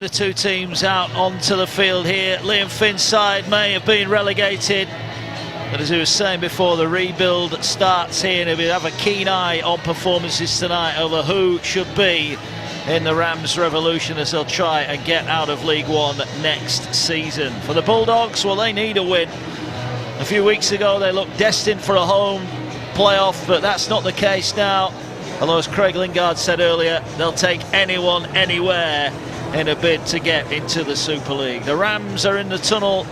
The two teams out onto the field here. Liam Finn's side may have been relegated, but as he was saying before, the rebuild starts here, and he'll have a keen eye on performances tonight over who should be in the Rams revolution as they'll try and get out of League One next season. For the Bulldogs, well, they need a win. A few weeks ago they looked destined for a home playoff, but that's not the case now. Although, as Craig Lingard said earlier, they'll take anyone, anywhere in a bid to get into the Super League. The Rams are in the tunnel,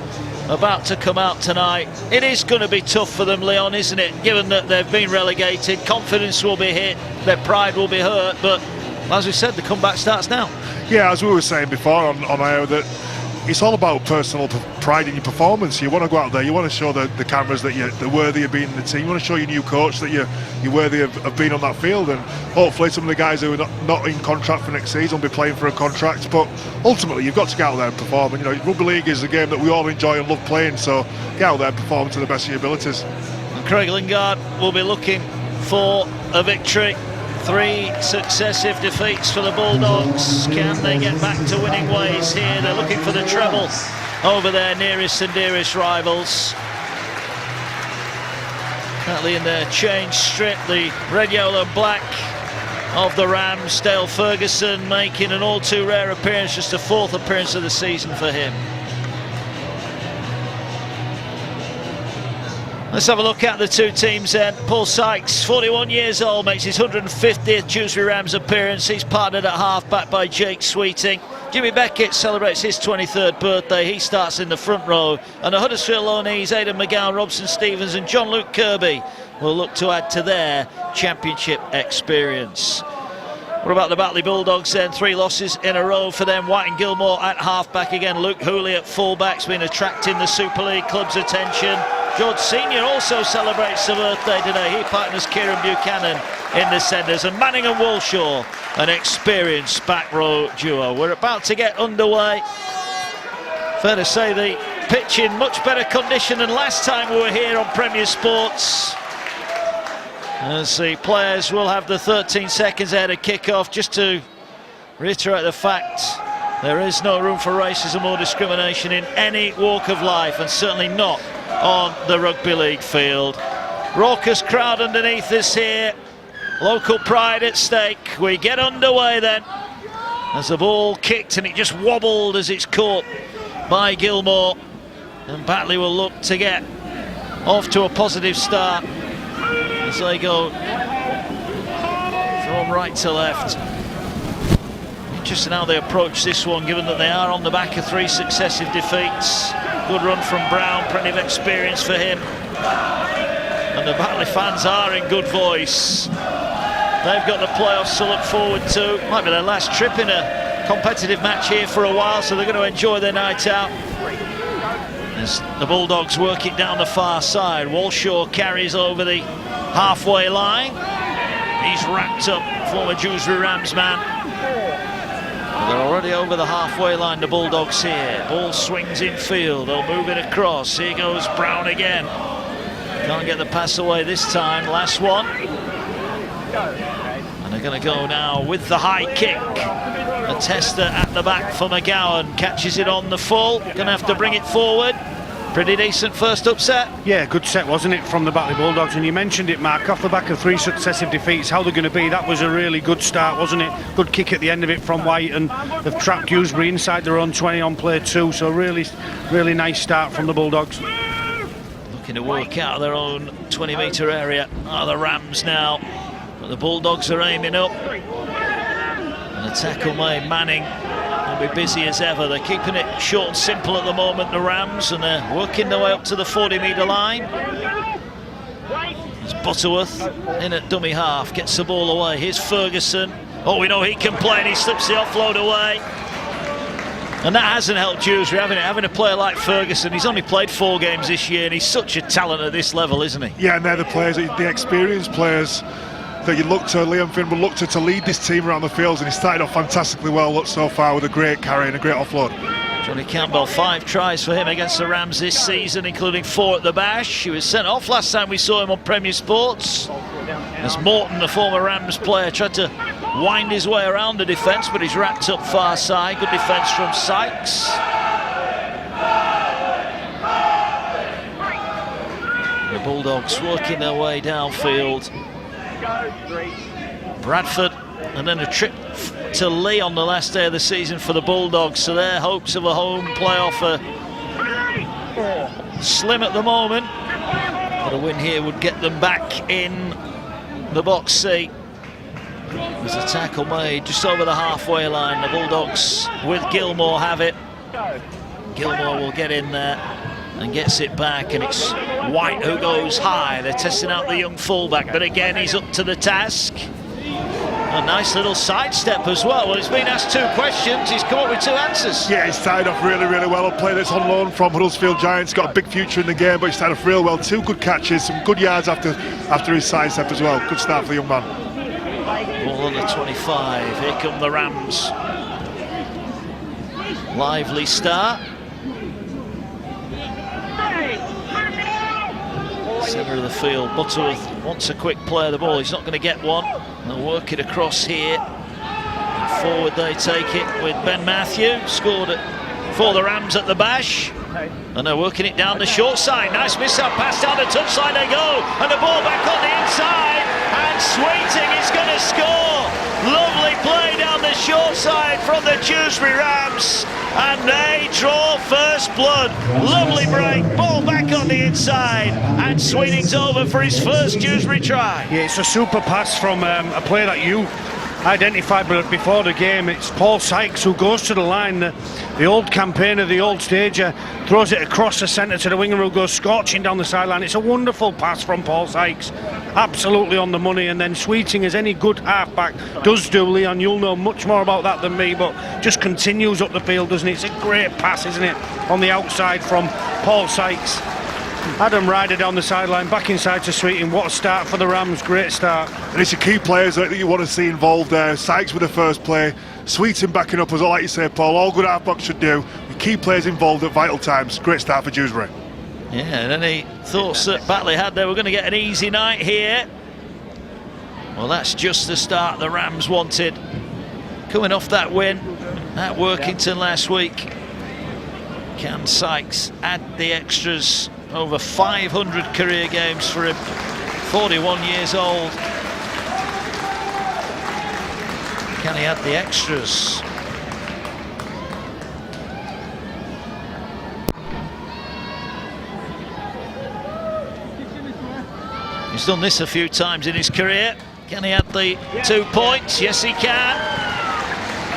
about to come out tonight. It is going to be tough for them, Leon, isn't it? Given that they've been relegated, confidence will be hit, their pride will be hurt, but as we said, the comeback starts now. Yeah, as we were saying before on air, that it's all about personal pride in your performance. You want to go out there, you want to show the cameras that you're worthy of being in the team. You want to show your new coach that you're worthy of being on that field, and hopefully some of the guys who are not in contract for next season will be playing for a contract. But ultimately you've got to get out there and perform, and rugby league is a game that we all enjoy and love playing, so get out there and perform to the best of your abilities. And Craig Lingard will be looking for a victory. 3 successive defeats for the Bulldogs. Can they get back to winning ways here? They're looking for the treble over their nearest and dearest rivals. Batley in their change strip, the red, yellow and black of the Rams. Dale Ferguson making an all too rare appearance, just a 4th appearance of the season for him. Let's have a look at the two teams then. Paul Sykes, 41 years old, makes his 150th Dewsbury Rams appearance. He's partnered at half-back by Jake Sweeting. Jimmy Beckett celebrates his 23rd birthday. He starts in the front row. And the Huddersfield Loneys, Aidan McGowan, Robson Stevens and John Luke Kirby will look to add to their championship experience. What about the Batley Bulldogs then? 3 losses in a row for them. White and Gilmore at half-back again. Luke Hooley at full-back's been attracting the Super League club's attention. George Senior also celebrates a birthday today. He partners Kieran Buchanan in the centres, and Manning and Walshaw, an experienced back row duo. We're about to get underway. Fair to say the pitch in much better condition than last time we were here on Premier Sports. As the players will have the 13 seconds ahead of kick-off. Just to reiterate the fact, there is no room for racism or discrimination in any walk of life, and certainly not on the rugby league field. Raucous crowd underneath us here, local pride at stake. We get underway then, as the ball kicked and it just wobbled as it's caught by Gilmore, and Batley will look to get off to a positive start as they go from right to left. Interesting how they approach this one, given that they are on the back of 3 successive defeats. Good run from Brown, plenty of experience for him. And the Batley fans are in good voice. They've got the playoffs to look forward to. Might be their last trip in a competitive match here for a while, so they're going to enjoy their night out. As the Bulldogs work it down the far side, Walshaw carries over the halfway line. He's wrapped up, former Dewsbury Rams man. They're already over the halfway line, the Bulldogs here. Ball swings in field, they'll move it across. Here goes Brown again. Can't get the pass away this time, last one. And they're going to go now with the high kick. A tester at the back for McGowan, catches it on the full. Going to have to bring it forward. Pretty decent first upset. Yeah, good set, wasn't it, from the Batley Bulldogs? And you mentioned it, Mark, off the back of 3 successive defeats, how they're going to be. That was a really good start, wasn't it? Good kick at the end of it from White, and they've trapped Dewsbury inside their own 20 on play 2, so really nice start from the Bulldogs. Looking to work out of their own 20-metre area are the Rams now, but the Bulldogs are aiming up. And the tackle made, Manning will be busy as ever. They're keeping it short and simple at the moment, the Rams, and they're working their way up to the 40-metre line. There's Butterworth in at dummy half, gets the ball away. Here's Ferguson. Oh, we know he can play, and he slips the offload away. And that hasn't helped Dewsbury, having a player like Ferguson. He's only played 4 games this year, and he's such a talent at this level, isn't he? Yeah, and they're the players, the experienced players that you look to. Liam Finn will look to lead this team around the fields, and he started off fantastically well so far with a great carry and a great offload. Johnny Campbell, 5 tries for him against the Rams this season, including 4 at the Bash. He was sent off last time we saw him on Premier Sports. As Morton, the former Rams player, tried to wind his way around the defence, but he's wrapped up far side. Good defence from Sykes. The Bulldogs working their way downfield. Bradford, and then a trip to Lee on the last day of the season for the Bulldogs, so their hopes of a home playoff are slim at the moment, but a win here would get them back in the box seat. There's a tackle made just over the halfway line. The Bulldogs with Gilmore have it. Gilmore will get in there and gets it back, and it's White who goes high. They're testing out the young fullback, but again he's up to the task. A nice little sidestep as well. Well, he's been asked 2 questions, he's come up with 2 answers. Yeah, he's started off really, really well. A player that's on loan from Huddersfield Giants, got a big future in the game, but he started off real well. 2 good catches, some good yards after his sidestep as well. Good start for the young man. Ball on the 25, here come the Rams. Lively start. Centre of the field, Butterworth wants a quick play of the ball, he's not going to get one. They'll work it across here. And forward they take it with Ben Matthew, scored it for the Rams at the Bash. And they're working it down the short side. Nice miss-up pass down the touchline they go. And the ball back on the inside. And Sweeting is going to score. Lovely play down the short side from the Dewsbury Rams. And they draw first blood. Lovely break. Ball back on the inside. And Sweeting's over for his first Dewsbury try. Yeah, it's a super pass from a player that you identified before the game. It's Paul Sykes who goes to the line, the old campaigner, the old stager, throws it across the centre to the winger who goes scorching down the sideline. It's a wonderful pass from Paul Sykes, absolutely on the money. And then Sweeting, as any good halfback does do, Leon, you'll know much more about that than me, but just continues up the field, doesn't it? It's a great pass, isn't it, on the outside from Paul Sykes. Adam Ryder down the sideline, back inside to Sweeting. What a start for the Rams, great start. And it's the key players that you want to see involved there. Sykes with the first play, Sweeting backing up as well, like you say, Paul, all good halfbacks should do. The key players involved at vital times. Great start for Dewsbury. Yeah, and any thoughts that Batley had they were going to get an easy night here? Well, that's just the start the Rams wanted. Coming off that win at Workington last week, can Sykes add the extras? Over 500 career games for him, 41 years old. Can he add the extras? He's done this a few times in his career. Can he add the 2 points? Yes, he can.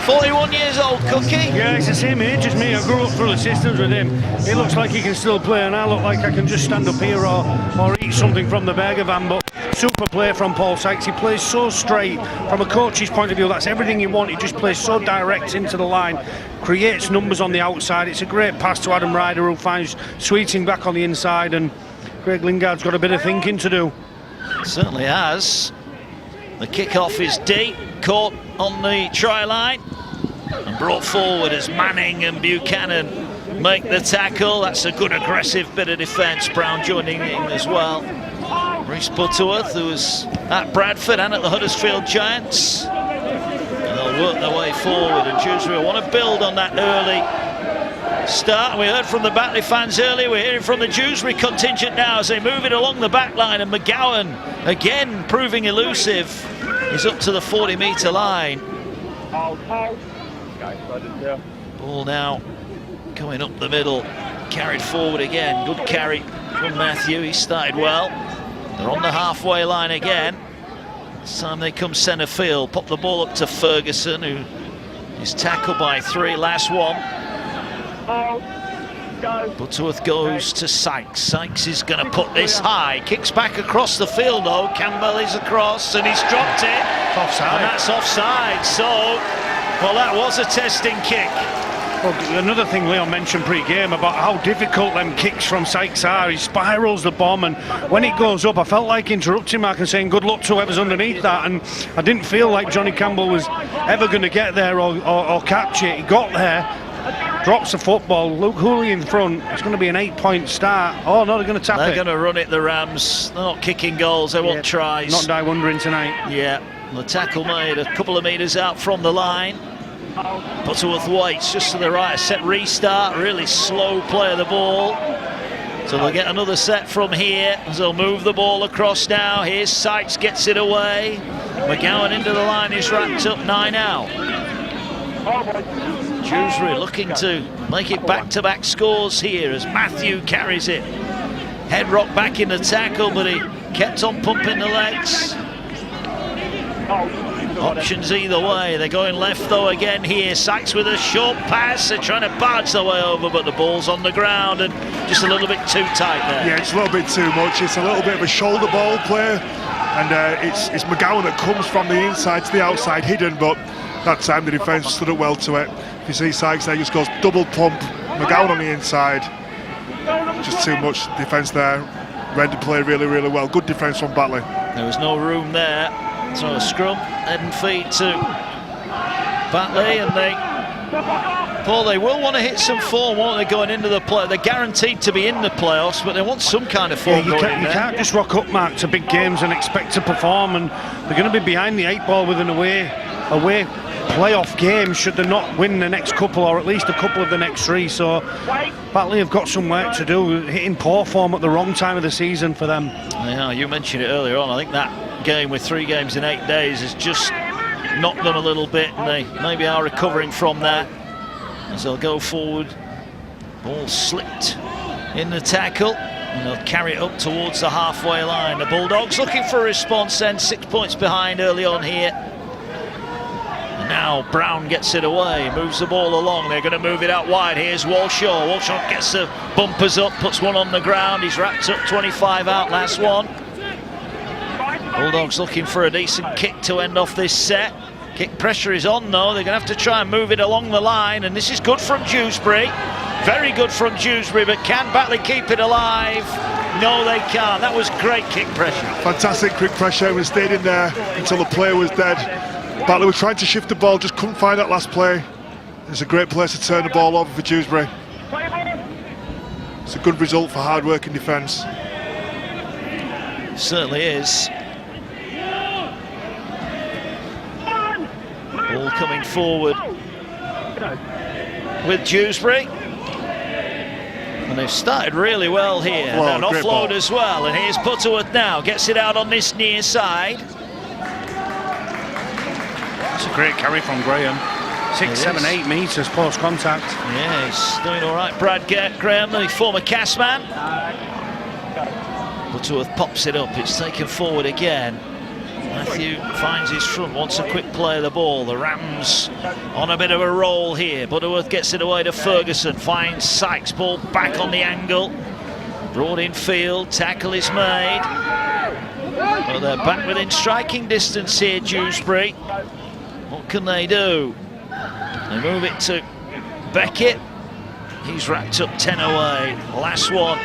41 years old, Cookie. Yeah, he's the same age as me. I grew up through the systems with him. He looks like he can still play, and I look like I can just stand up here or eat something from the burger van. But super play from Paul Sykes. He plays so straight. From a coach's point of view, that's everything you want. He just plays so direct into the line, creates numbers on the outside. It's a great pass to Adam Ryder, who finds Sweeting back on the inside, and Craig Lingard's got a bit of thinking to do. Certainly has. The kick-off is deep, caught on the try line and brought forward as Manning and Buchanan make the tackle. That's a good aggressive bit of defence. Brown joining in as well. Rhys Butterworth, who was at Bradford and at the Huddersfield Giants. And they'll work their way forward, and Dewsbury want to build on that early start. We heard from the Batley fans earlier, we're hearing from the Dewsbury contingent now as they move it along the back line, and McGowan again proving elusive. He's up to the 40-metre line. Ball now going up the middle, carried forward again. Good carry from Matthew, he started well. They're on the halfway line again. This time they come centre field, pop the ball up to Ferguson, who is tackled by 3, last one. Butterworth goes to Sykes. Sykes is going to put this high. Kicks back across the field though. Campbell is across and he's dropped it. Offside. And that's offside. So, well, that was a testing kick. Well, another thing Leon mentioned pre-game about how difficult them kicks from Sykes are. He spirals the bomb, and when it goes up, I felt like interrupting Mark and saying good luck to whoever's underneath that, and I didn't feel like Johnny Campbell was ever going to get there or catch it. He got there. drops the football. Luke Hooley in front. It's going to be an 8-point start. Oh no, they're going to tap it. They're going to run it, the Rams. They're not kicking goals, they want tries. Not die wondering tonight. Yeah, the tackle made a couple of metres out from the line. Butterworth waits just to the right, a set restart, really slow play of the ball. So they'll get another set from here, as they'll move the ball across now. Here's Sykes, gets it away. McGowan into the line, is wrapped up 9 out. Dewsbury looking to make it back-to-back scores here as Matthew carries it. Head rock back in the tackle, but he kept on pumping the legs. Options either way. They're going left though again here. Sykes with a short pass. They're trying to barge their way over, but the ball's on the ground and just a little bit too tight there. Yeah, it's a little bit too much. It's a little bit of a shoulder ball play, and it's McGowan that comes from the inside to the outside hidden, but that time the defence stood up well to it. If you see Sykes there, just goes double pump, McGowan on the inside. Just too much defence there. Read the play really, really well. Good defence from Batley. There was no room there. So a scrum, head and feet to Batley, and they will want to hit some form, won't they, going into the play? They're guaranteed to be in the playoffs, but they want some kind of form going in there. You can't just rock up, Mark, to big games and expect to perform, and they're going to be behind the 8 ball with an away playoff game should they not win the next couple, or at least a couple of the next 3. So Batley have got some work to do, hitting poor form at the wrong time of the season for them. Yeah, you mentioned it earlier on. I think that game with 3 games in 8 days has just knocked them a little bit, and they maybe are recovering from that as they'll go forward. Ball slipped in the tackle, and they'll carry it up towards the halfway line. The Bulldogs looking for a response then, 6 points behind early on here. And now Brown gets it away, moves the ball along. They're going to move it out wide. Here's Walshaw. Walshaw gets the bumpers up, puts one on the ground. He's wrapped up 25 out, last one. Bulldogs looking for a decent kick to end off this set. Kick pressure is on though. They're going to have to try and move it along the line, and this is good from Dewsbury. Very good from Dewsbury, but can Batley keep it alive? No, they can't. That was great kick pressure. Fantastic quick pressure. We stayed in there until the play was dead. Batley were trying to shift the ball, just couldn't find that last play. It's a great place to turn the ball over for Dewsbury. It's a good result for hard-working defence. Certainly is. Ball coming forward with Dewsbury. And they've started really well here. Well, and an offload as well. And here's Butterworth now. Gets it out on this near side. It's a great carry from Graham. 6, 7, 8 metres post contact. Yeah, he's doing all right. Brad Graham, the former cast man. Butterworth pops it up. It's taken forward again. Matthew finds his front, wants a quick play of the ball. The Rams on a bit of a roll here. Butterworth gets it away to Ferguson, finds Sykes, ball back on the angle. Broad in field, tackle is made. Well, they're back within striking distance here, Dewsbury. What can they do? They move it to Beckett. He's wrapped up 10 away. Last one.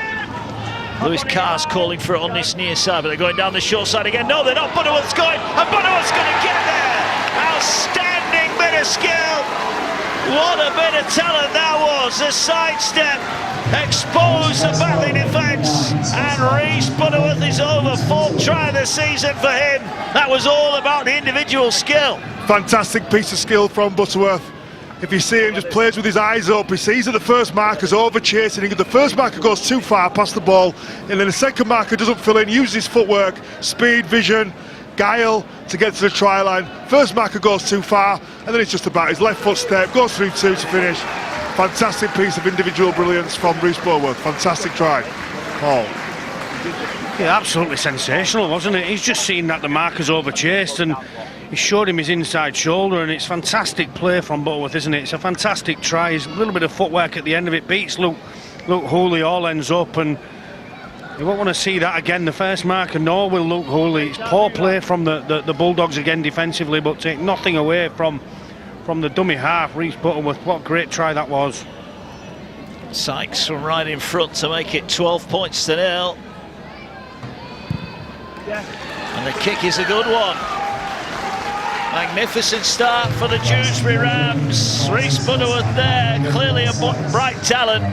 Lewis Carr's calling for it on this near side, but they're going down the short side again. No, they're not. Butterworth's going, and Butterworth's going to get there. Outstanding bit of skill. What a bit of talent that was. The sidestep exposed the Batley defence, and Reese Butterworth is over. 4th try of the season for him. That was all about the individual skill. Fantastic piece of skill from Butterworth. If you see him, just plays with his eyes up. He sees that the first marker's over chasing. The first marker goes too far past the ball, and then the second marker doesn't fill in, uses his footwork, speed, vision, guile to get to the try line. First marker goes too far, and then it's just about his left foot step, goes through 2 to finish. Fantastic piece of individual brilliance from Bruce Butterworth. Fantastic try. Paul. Yeah, absolutely sensational, wasn't it? He's just seen that the marker's over chased, and he showed him his inside shoulder, and it's fantastic play from Butterworth, isn't it? It's a fantastic try. He's a little bit of footwork at the end of it, beats Luke Hooley, all ends up, and you won't want to see that again. The first marker, nor will Luke Hooley. It's poor play from the Bulldogs again defensively, but take nothing away from the dummy half. Reese Butterworth, what a great try that was. Sykes from right in front to make it 12 points to 0. And the kick is a good one. Magnificent start for the Dewsbury Rams. Reece Butterworth there, clearly a bright talent.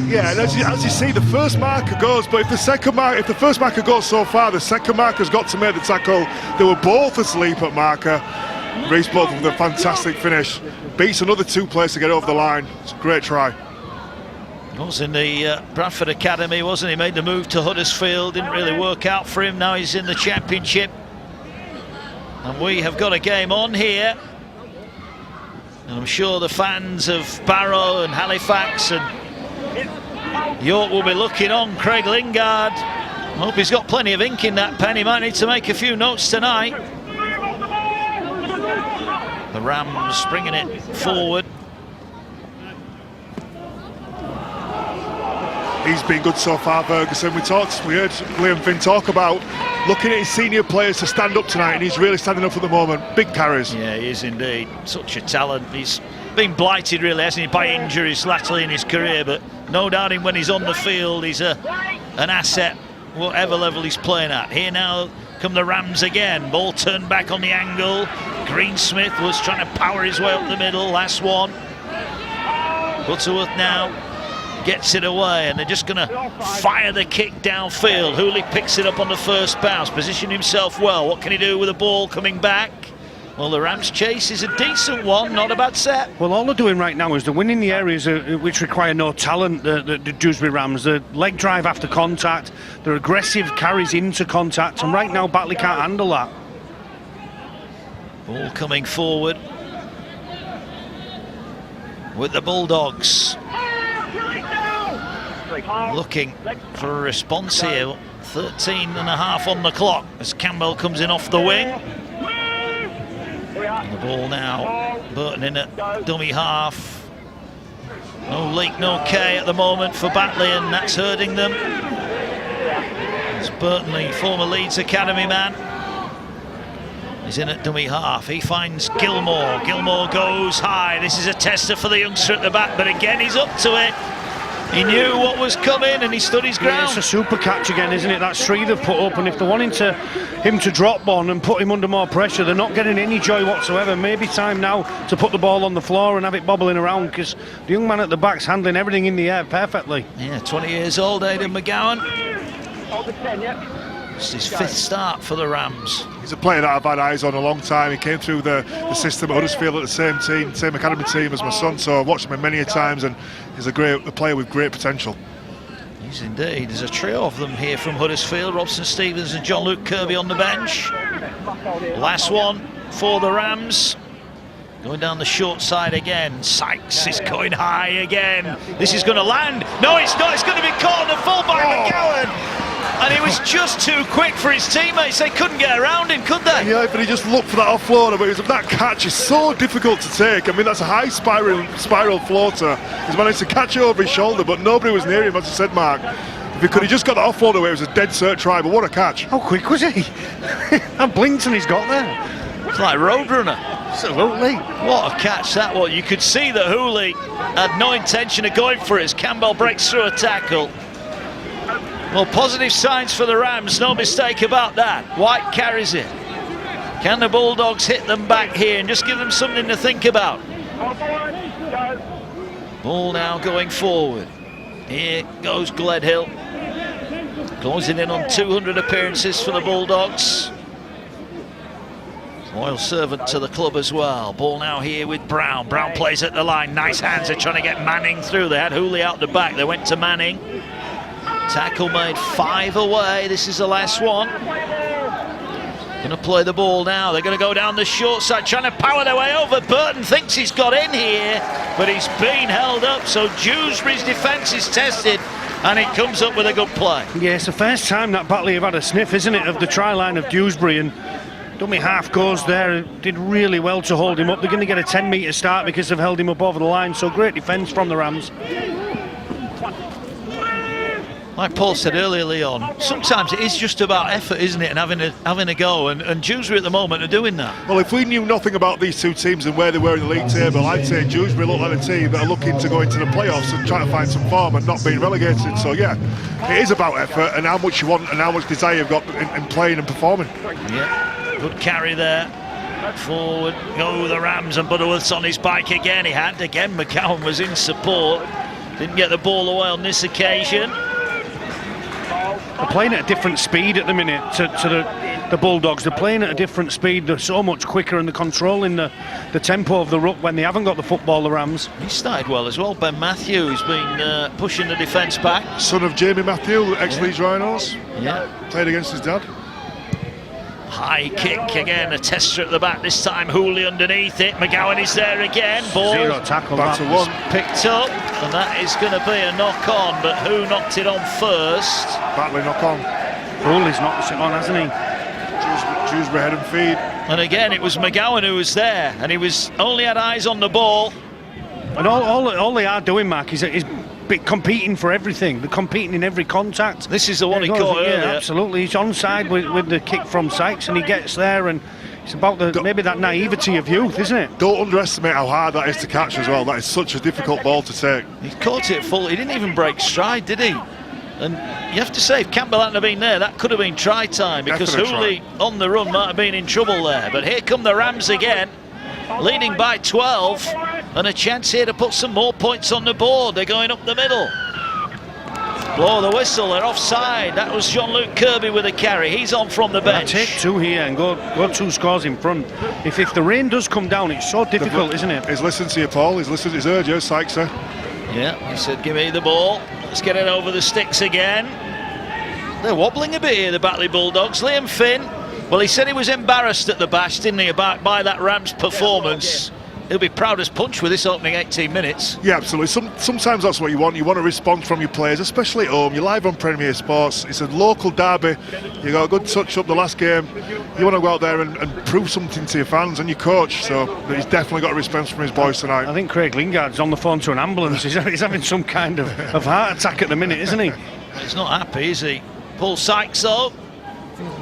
Yeah, and as you see, the first marker goes, but if the first marker goes so far, the second marker's got to make the tackle. They were both asleep at marker. Reece Butterworth with a fantastic finish. Beats another 2 players to get over the line. It's a great try. He was in the Bradford Academy, wasn't he? Made the move to Huddersfield, didn't really work out for him. Now he's in the Championship. And we have got a game on here. And I'm sure the fans of Barrow and Halifax and York will be looking on. Craig Lingard, I hope he's got plenty of ink in that pen. He might need to make a few notes tonight. The Rams bringing it forward. He's been good so far, Ferguson. We heard Liam Finn talk about looking at his senior players to stand up tonight, and he's really standing up at the moment. Big carries. Yeah, he is indeed. Such a talent. He's been blighted, really, hasn't he, by injuries latterly in his career, but no doubting when he's on the field, he's an asset, whatever level he's playing at. Here now come the Rams again. Ball turned back on the angle. Greensmith was trying to power his way up the middle. Last one. Butterworth now gets it away, and they're just going to fire the kick downfield. Hooley picks it up on the first bounce, positioned himself well. What can he do with the ball coming back? Well, the Rams' chase is a decent one, not a bad set. Well, all they're doing right now is they're winning the areas which require no talent, the Dewsbury Rams. The leg drive after contact, their aggressive carries into contact, and right now Batley can't handle that. Ball coming forward with the Bulldogs. Looking for a response here. 13 and a half on the clock as Campbell comes in off the wing. And the ball now, Burton in at dummy half. No leak, no K at the moment for Batley, and that's hurting them. It's Burton, the former Leeds Academy man. He's in at dummy half. He finds Gilmore. Gilmore goes high. This is a tester for the youngster at the back, but again he's up to it. He knew what was coming and he stood his ground. Yeah, it's a super catch again, isn't it? That's 3 they've put up, and if they're wanting him to drop one and put him under more pressure, they're not getting any joy whatsoever. Maybe time now to put the ball on the floor and have it bobbling around, because the young man at the back's handling everything in the air perfectly. Yeah, 20 years old, Aidan McGowan. It's his 5th start for the Rams. He's a player that I've had eyes on a long time. He came through the system at Huddersfield at the same academy team as my son, so I've watched him many a times, and he's a player with great potential. He's indeed. There's a trio of them here from Huddersfield. Robson Stevens and John Luke Kirby on the bench. Last one for the Rams. Going down the short side again. Sykes is going high again. This is going to land. No, it's not. It's going to be caught on the full by McGowan. And he was just too quick for his teammates. They couldn't get around him, could they? Yeah, but he just looked for that offloader. But that catch is so difficult to take. I mean, that's a high spiral floater. He's managed to catch it over his shoulder, but nobody was near him, as you said, Mark. If he could have just got the offloader away, it was a dead cert try. But what a catch! How quick was he? And blinked and he's got there. It's like Roadrunner. Absolutely. What a catch that was. You could see that Hooley had no intention of going for it as Campbell breaks through a tackle. Well, positive signs for the Rams, no mistake about that. White carries it. Can the Bulldogs hit them back here and just give them something to think about? Ball now going forward. Here goes Gledhill. Closing in on 200 appearances for the Bulldogs. Loyal servant to the club as well. Ball now here with Brown. Brown plays at the line. Nice hands. They're trying to get Manning through. They had Hooley out the back. They went to Manning. Tackle made, 5 away. This is the last one. Going to play the ball now. They're going to go down the short side, trying to power their way over. Burton thinks he's got in here, but he's been held up. So Dewsbury's defence is tested, and it comes up with a good play. Yeah, it's the first time that Batley have had a sniff, isn't it, of the try line of Dewsbury, and dummy half goes there. Did really well to hold him up. They're going to get a 10-metre start because they've held him up over the line. So great defence from the Rams. Like Paul said earlier, Leon, sometimes it is just about effort, isn't it, and having a go, and Dewsbury at the moment are doing that. Well, if we knew nothing about these two teams and where they were in the league table, I'd say Dewsbury look like a team that are looking to go into the playoffs and try to find some form and not being relegated. So yeah, it is about effort and how much you want and how much desire you've got in playing and performing. Yeah, good carry there. Forward go the Rams, and Butterworth's on his bike again. He had again. McGowan was in support. Didn't get the ball away on this occasion. They're playing at a different speed at the minute to the Bulldogs. They're playing at a different speed. They're so much quicker, and they're controlling the tempo of the ruck when they haven't got the football, the Rams. He started well as well. Ben Matthew's been pushing the defence back. Son of Jamie Matthew, ex-Leeds Rhinos. Yeah. Played against his dad. High kick again, a tester at the back, this time Hooley underneath it. McGowan is there again. Ball Zero tackle. Back to one. picked up, and that is going to be a knock on, but who knocked it on first? Batley knock on. Hooley's knocked it on, hasn't he? Dewsbury head and feed. And again, it was McGowan who was there, and he only had eyes on the ball. And all they are doing, Mark, is competing for everything. They're competing in every contact. This is the one he caught earlier. Yeah, absolutely. He's onside with the kick from Sykes, and he gets there, and it's about maybe that naivety of youth, isn't it? Don't underestimate how hard that is to catch as well. That is such a difficult ball to take. He caught it full. He didn't even break stride, did he? And you have to say, if Campbell hadn't have been there, that could have been try time, because Hooley on the run might have been in trouble there. But here come the Rams again, leading by 12, and a chance here to put some more points on the board. They're going up the middle. Blow the whistle, they're offside. That was Jean-Luc Kirby with a carry. He's on from the bench. Take two here and go 2 scores in front. If the rain does come down, it's so difficult, isn't it? He's listened to you, Paul. He's listened to his urge, Sykes. Yeah, he said, give me the ball. Let's get it over the sticks again. They're wobbling a bit here, the Batley Bulldogs. Liam Finn, well, he said he was embarrassed at the Bash, didn't he, by that Rams performance. He'll be proud as punch with this opening 18 minutes. Yeah, absolutely. Sometimes that's what you want. You want a response from your players, especially at home. You're live on Premier Sports. It's a local derby. You got a good touch up the last game. You want to go out there and prove something to your fans and your coach. So he's definitely got a response from his boys tonight. I think Craig Lingard's on the phone to an ambulance. He's having some kind of heart attack at the minute, isn't he? He's not happy, is he? Paul Sykes, though,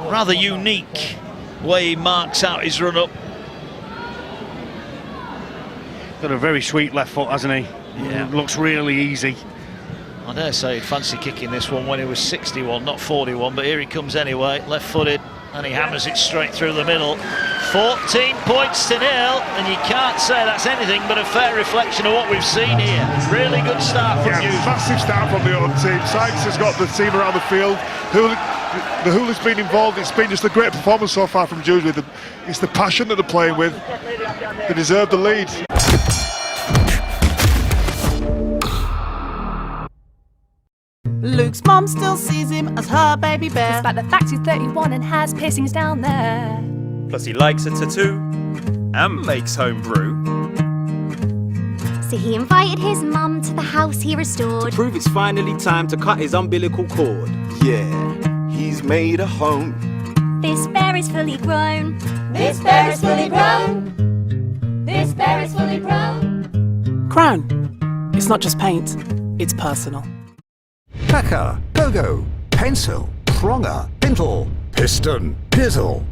rather unique way he marks out his run-up. Got a very sweet left foot, hasn't he? Yeah. Looks really easy. I dare say he'd fancy kicking this one when he was 61, not 41, but here he comes anyway, left-footed, and he hammers it straight through the middle. 14 points to 0, and you can't say that's anything but a fair reflection of what we've seen here. Really good start from you. Massive start from the home team. Sykes has got the team around the field. The Hooley's been involved. It's been just a great performance so far from Dewsbury. It's the passion that they're playing with. They deserve the lead. Luke's mum still sees him as her baby bear. Despite the fact he's 31 and has piercings down there. Plus he likes a tattoo and makes home brew. So he invited his mum to the house he restored. To prove it's finally time to cut his umbilical cord. Yeah, he's made a home. This bear is fully grown. This bear is fully grown. This bear is fully grown. Crown. It's not just paint, it's personal. Packer, Pogo, Pencil, Pronger, Pintle, Piston, Pizzle,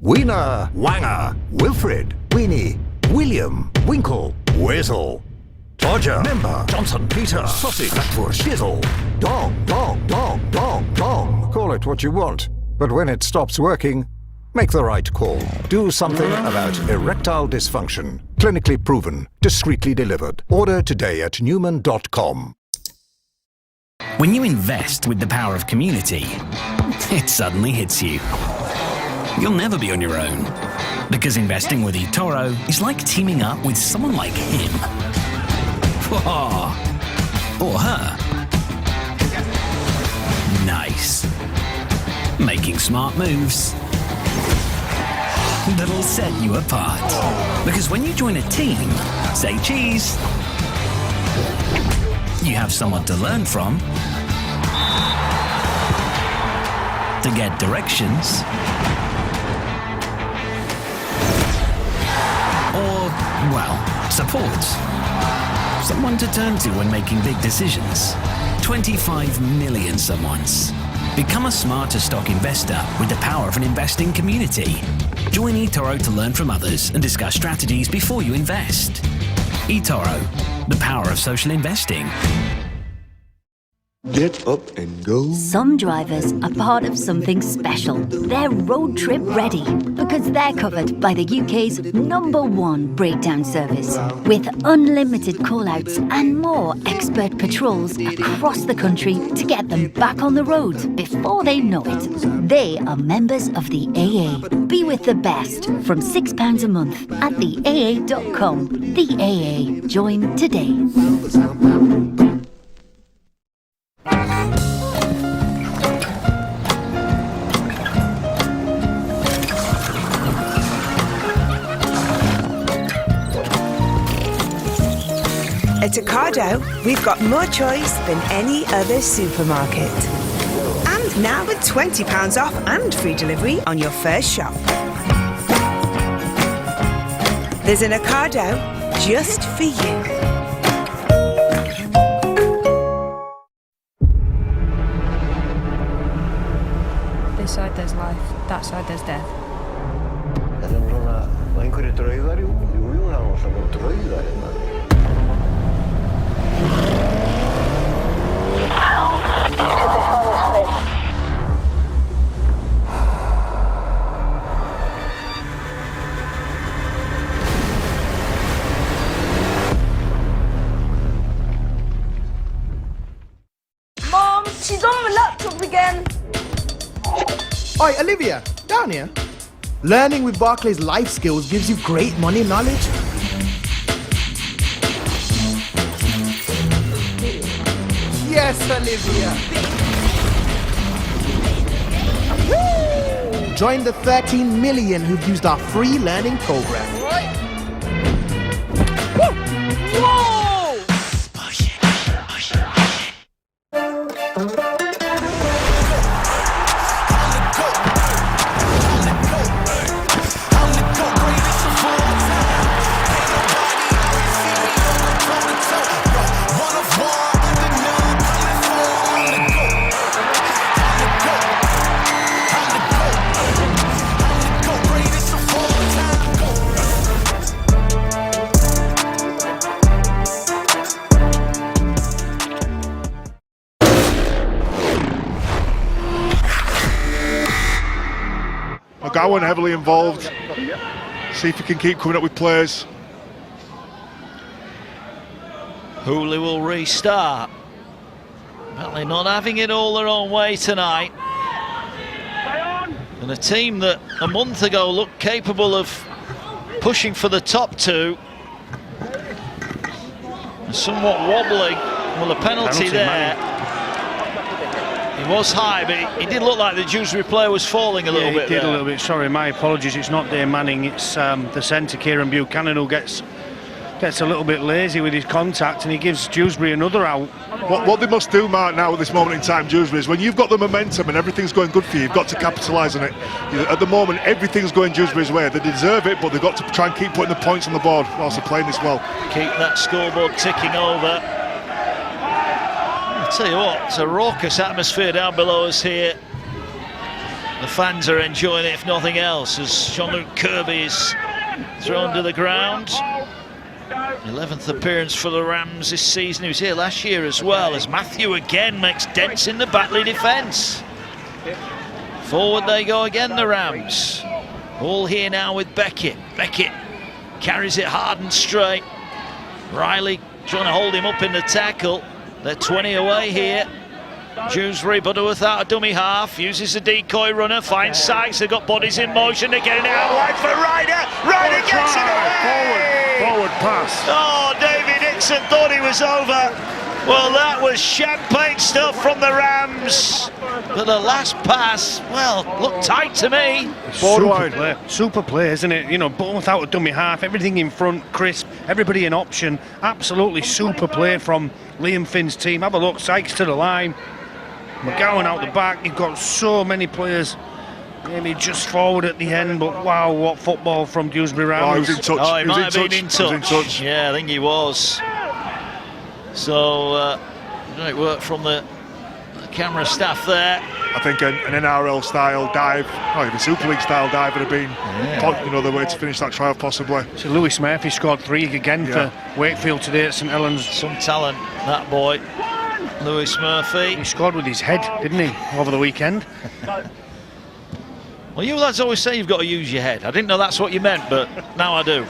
Wiener, Wanger, Wilfred, Weenie, William, Winkle, Whizzle, Dodger, Member, Johnson, Peter, Sausage, Flatbush, Shizzle, Dong, Dong, Dong, Dong, Dong. Call it what you want, but when it stops working, make the right call. Do something about erectile dysfunction. Clinically proven, discreetly delivered. Order today at Newman.com. When you invest with the power of community, it suddenly hits you. You'll never be on your own, because investing with eToro is like teaming up with someone like him. Or her. Nice. Making smart moves that'll set you apart. Because when you join a team, say cheese, you have someone to learn from, to get directions, or, well, support. Someone to turn to when making big decisions. 25 million someones. Become a smarter stock investor with the power of an investing community. Join eToro to learn from others and discuss strategies before you invest. eToro, the power of social investing. Get up and go. Some drivers are part of something special. They're road trip ready because they're covered by the UK's #1 breakdown service with unlimited call-outs and more expert patrols across the country to get them back on the road before they know it. They are members of the AA. Be with the best from £6 a month at theaa.com. The AA. Join today. At Ocado, we've got more choice than any other supermarket. And now with £20 off and free delivery on your first shop. There's an Ocado just for you. This side there's life, that side there's death. Mom, she's on the laptop again. Oi, Olivia, down here. Learning with Barclays Life Skills gives you great money knowledge. Yes, Olivia. Woo! Join the 13 million who've used our free learning program. Whoa! McGowan heavily involved. See if he can keep coming up with players. Hooley will restart. Batley not having it all their own way tonight. And a team that a month ago looked capable of pushing for the top two. Somewhat wobbling. Well, the penalty there. He was high, but he did look like the Dewsbury player was falling a little bit. He did there. a little bit. Sorry, my apologies. It's not Dave Manning. It's the centre, Kieran Buchanan, who gets a little bit lazy with his contact, and he gives Dewsbury another out. What they must do, Mark, now at this moment in time, Dewsbury, is when you've got the momentum and everything's going good for you, you've got to capitalise on it. At the moment, everything's going Dewsbury's way. They deserve it, but they've got to try and keep putting the points on the board whilst they're playing this well. Keep that scoreboard ticking over. I'll tell you what, it's a raucous atmosphere down below us here. The fans are enjoying it, if nothing else, as Jean-Luc Kirby is thrown to the ground. 11th appearance for the Rams this season. He was here last year as well, as Matthew again makes dents in the Batley defence. Forward they go again, the Rams. All here now with Beckett. Beckett carries it hard and straight. Riley trying to hold him up in the tackle. They're 20 away here. Dewsbury, Butterworth out a dummy half, uses the decoy runner, finds Sykes, they've got bodies in motion, they're getting out wide for Ryder. Ryder gets it away! Forward pass. Oh, David Nixon thought he was over. Well, that was champagne stuff from the Rams. But the last pass, well, looked tight to me. Super play, isn't it? You know, both out a dummy half, everything in front, crisp, everybody in option. Absolutely super play from Liam Finn's team. Have a look, Sykes to the line. McGowan out the back. You've got so many players. Maybe just forward at the end, but wow, what football from Dewsbury Rams. Oh, he was in touch. Oh, he might have been in touch. Yeah, I think he was. So, great work from the camera staff there. I think an NRL style dive, or even Super League style dive would have been, the way to finish that trial possibly. So Lewis Murphy scored 3 again for Wakefield today at St Helens. Some talent, that boy. Lewis Murphy. He scored with his head, didn't he, over the weekend? Well, you lads always say you've got to use your head. I didn't know that's what you meant, but now I do.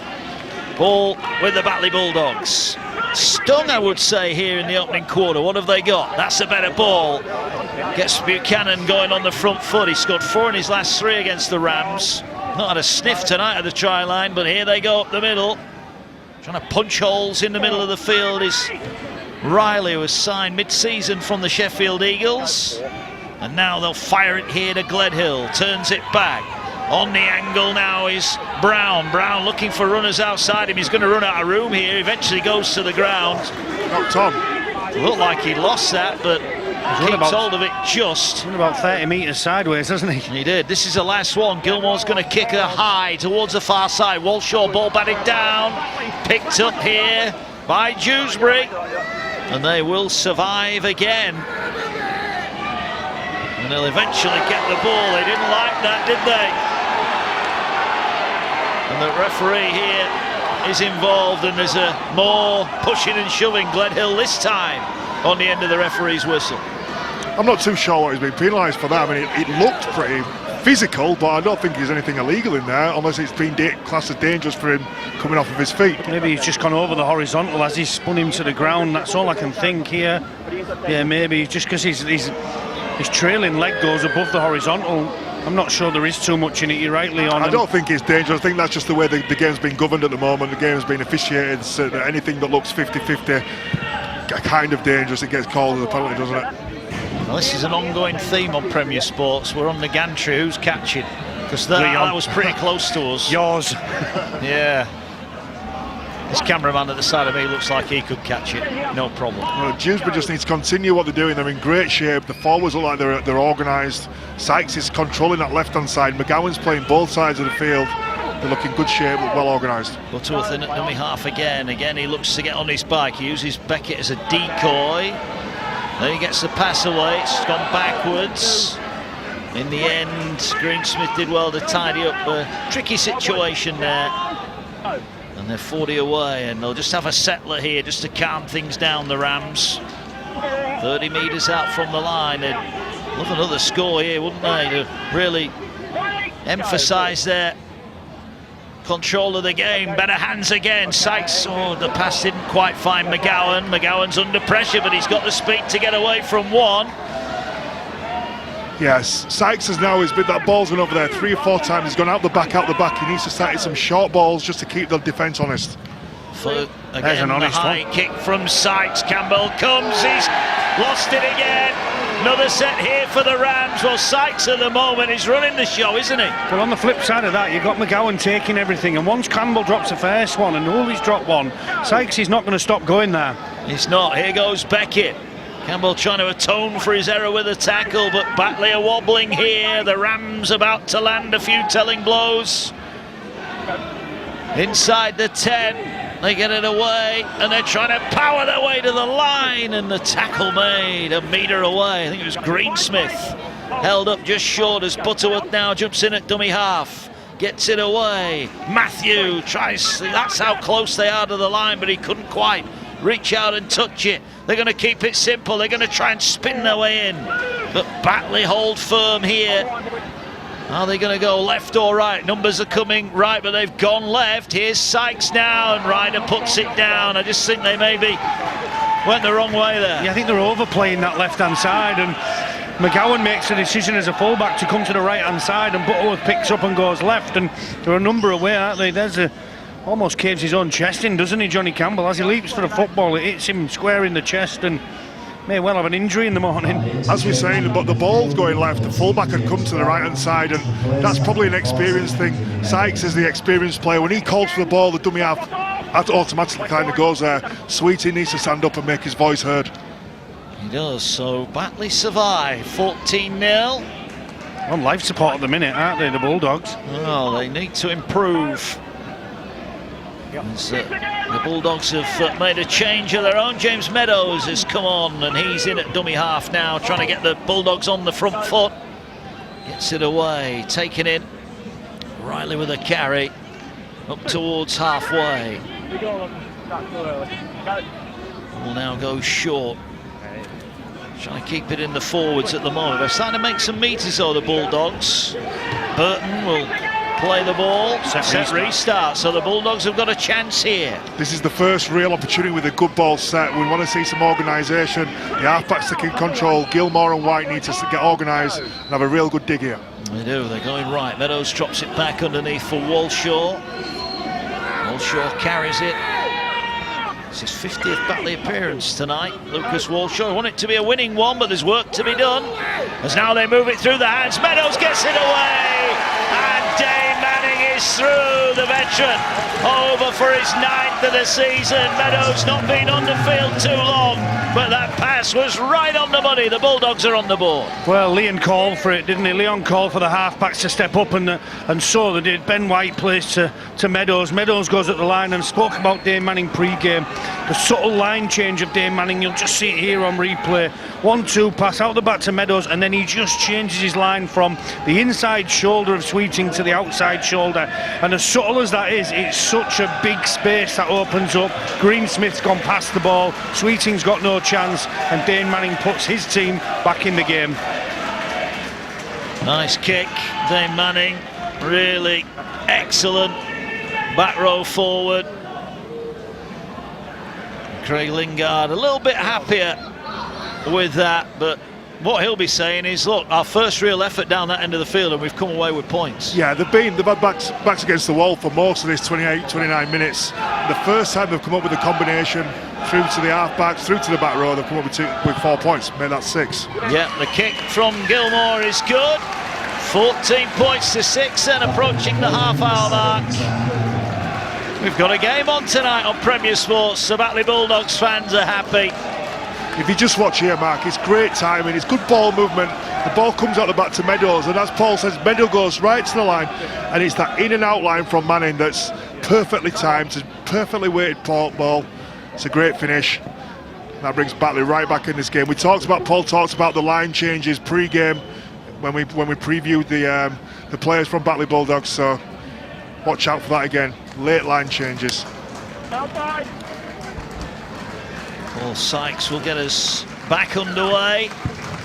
Ball with the Batley Bulldogs. Stung, I would say, here in the opening quarter. What have they got? That's a better ball. Gets Buchanan going on the front foot. He scored 4 in his last 3 against the Rams. Not had a sniff tonight at the try line, but here they go up the middle. Trying to punch holes in the middle of the field is Riley, who was signed mid-season from the Sheffield Eagles. And now they'll fire it here to Gledhill. Turns it back. On the angle now is Brown. Brown looking for runners outside him. He's going to run out of room here. Eventually goes to the ground. Not Tom. Looked like he lost that, but keeps hold of it just. Run about 30 metres sideways, hasn't he? He did. This is the last one. Gilmore's going to kick a high towards the far side. Walshaw ball batted down. Picked up here by Dewsbury. And they will survive again. And they'll eventually get the ball. They didn't like that, did they? And the referee here is involved, and there's a more pushing and shoving. Gledhill this time on the end of the referee's whistle. I'm not too sure what he's been penalised for that. I mean, it looked pretty physical, but I don't think there's anything illegal in there, unless it's been classed as dangerous for him coming off of his feet. Maybe he's just gone over the horizontal as he spun him to the ground. That's all I can think here. Yeah, maybe just because his trailing leg goes above the horizontal. I'm not sure there is too much in it. You're right, Leon. I don't think it's dangerous. I think that's just the way the game's been governed at the moment. The game's been officiated, so that anything that looks 50-50 kind of dangerous, it gets called as a penalty, doesn't it? Well, this is an ongoing theme on Premier Sports. We're on the gantry. Who's catching? Because that was pretty close to us. Yours. Yeah. This cameraman at the side of me looks like he could catch it, no problem. Well, Dewsbury just needs to continue what they're doing. They're in great shape. The forwards look like they're organised. Sykes is controlling that left-hand side. McGowan's playing both sides of the field. They look in good shape, look well organised. Butterworth in at dummy half again. Again, he looks to get on his bike. He uses Beckett as a decoy. Then he gets the pass away. It's gone backwards. In the end, Greensmith did well to tidy up a tricky situation there. And they're 40 away, and they'll just have a settler here just to calm things down, the Rams. 30 metres out from the line. They'd love another score here, wouldn't they, to really emphasise their control of the game. Better hands again. Sykes, the pass didn't quite find McGowan. McGowan's under pressure, but he's got the speed to get away from one. Yes, Sykes has now, that ball's been over there 3 or 4 times. He's gone out the back. He needs to start some short balls just to keep the defence honest. Again, the high kick from Sykes. Campbell comes, he's lost it again. Another set here for the Rams. Well, Sykes at the moment is running the show, isn't he? Well, on the flip side of that, you've got McGowan taking everything, and once Campbell drops the first one and Wooley's dropped one, Sykes is not going to stop going there. He's not. Here goes Beckett. Campbell trying to atone for his error with a tackle, but Batley are wobbling here. The Rams about to land a few telling blows. Inside the 10, they get it away, and they're trying to power their way to the line, and the tackle made a metre away. I think it was Greensmith. Held up just short as Butterworth now jumps in at dummy half. Gets it away. Matthew tries, that's how close they are to the line, but he couldn't quite reach out and touch it. They're going to keep it simple. They're going to try and spin their way in. But Batley hold firm here. Are they going to go left or right? Numbers are coming right, but they've gone left. Here's Sykes now, and Ryder puts it down. I just think they maybe went the wrong way there. Yeah, I think they're overplaying that left-hand side, and McGowan makes a decision as a fullback to come to the right-hand side, and Butterworth picks up and goes left, and they're a number away, aren't they? There's a almost caves his own chest in, doesn't he, Johnny Campbell? As he leaps for the football, it hits him square in the chest and may well have an injury in the morning. As we're saying, but the ball's going left, the fullback had come to the right-hand side, and that's probably an experience thing. Sykes is the experienced player. When he calls for the ball, the dummy half that automatically kind of goes there. Sweetie needs to stand up and make his voice heard. He does, so Batley survive, 14-0. On life support at the minute, aren't they, the Bulldogs? Well, they need to improve. The Bulldogs have made a change of their own. James Meadows has come on, and he's in at dummy half now, trying to get the Bulldogs on the front foot. Gets it away, taken in. Riley with a carry, up towards halfway. Will now go short. Trying to keep it in the forwards at the moment. They're starting to make some meters though, the Bulldogs. Burton will play the ball, set restart, so the Bulldogs have got a chance here. This is the first real opportunity with a good ball set. We want to see some organisation. The half-backs taking control. Gilmore and White need to get organised and have a real good dig here. They do, they're going right. Meadows drops it back underneath for Walshaw. Walshaw carries it. It's his 50th Batley appearance tonight. Lucas Walshaw. Want it to be a winning one, but there's work to be done. As now they move it through the hands. Meadows gets it away. And Dane Manning is through, the veteran. Over for his 9th of the season. Meadows not been on the field too long, but that pass was right on the money. The Bulldogs are on the board. Well, Leon called for it, didn't he? Leon called for the half-backs to step up, and so they did. Ben White plays to Meadows. Meadows goes at the line and spoke about Dane Manning pre-game. The subtle line change of Dane Manning, you'll just see it here on replay. 1-2 pass out the back to Meadows, and then he just changes his line from the inside shoulder of Sweeting to the outside shoulder. And as subtle as that is, it's such a big space that opens up. Greensmith's gone past the ball, Sweeting's got no chance, and Dane Manning puts his team back in the game. Nice kick, Dane Manning, really excellent back row forward. Craig Lingard a little bit happier with that, but what he'll be saying is, look, our first real effort down that end of the field and we've come away with points. Yeah, they've had backs against the wall for most of this 29 minutes. The first time they've come up with a combination through to the half-backs, through to the back row, they've come up with 4 points, made that 6. Yeah, the kick from Gilmore is good. 14 points to 6 and approaching the half-hour mark. We've got a game on tonight on Premier Sports. The Batley Bulldogs fans are happy. If you just watch here, Mark, it's great timing, it's good ball movement. The ball comes out the back to Meadows, and as Paul says, Meadows goes right to the line, and it's that in and out line from Manning that's perfectly timed, it's a perfectly weighted ball. It's a great finish. That brings Batley right back in this game. Paul talks about the line changes pre-game when we previewed the players from Batley Bulldogs, so watch out for that again. Late line changes. Paul Sykes will get us back underway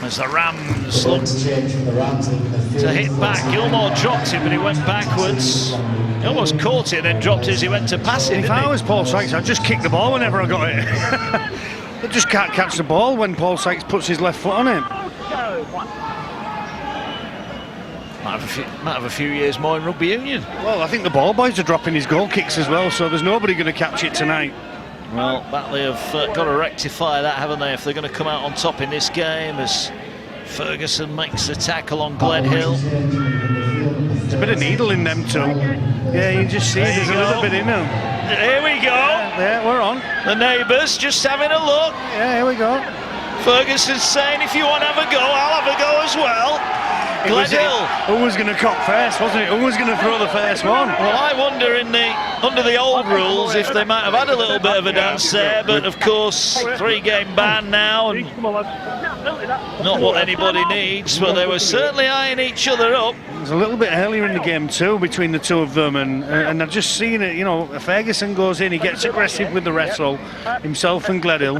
as the Rams look to hit back. Gilmore dropped it, but he went backwards. He almost caught it and then dropped it as he went to pass it. If I was Paul Sykes, I'd just kick the ball whenever I got it. I just can't catch the ball when Paul Sykes puts his left foot on it. Might have a few years more in rugby union. Well, I think the ball boys are dropping his goal kicks as well, so there's nobody going to catch it tonight. Well, Batley have got to rectify that, haven't they, if they're going to come out on top in this game, as Ferguson makes the tackle on Gledhill. There's a bit of needle in them too. Yeah, you just see there's a little bit in them. Here we go. Yeah, we're on. The neighbours just having a look. Yeah, here we go. Ferguson's saying, if you want to have a go, I'll have a go as well. Gledhill. Who was going to cock first, wasn't it? Who was going to throw the first one? Well, I wonder under the old rules if they might have had a little bit of a dance there, but of course 3-game ban now and not what anybody needs, but they were certainly eyeing each other up. It was a little bit earlier in the game too between the two of them, and I've just seen it, you know, Ferguson goes in, he gets aggressive with the wrestle, himself and Gledhill.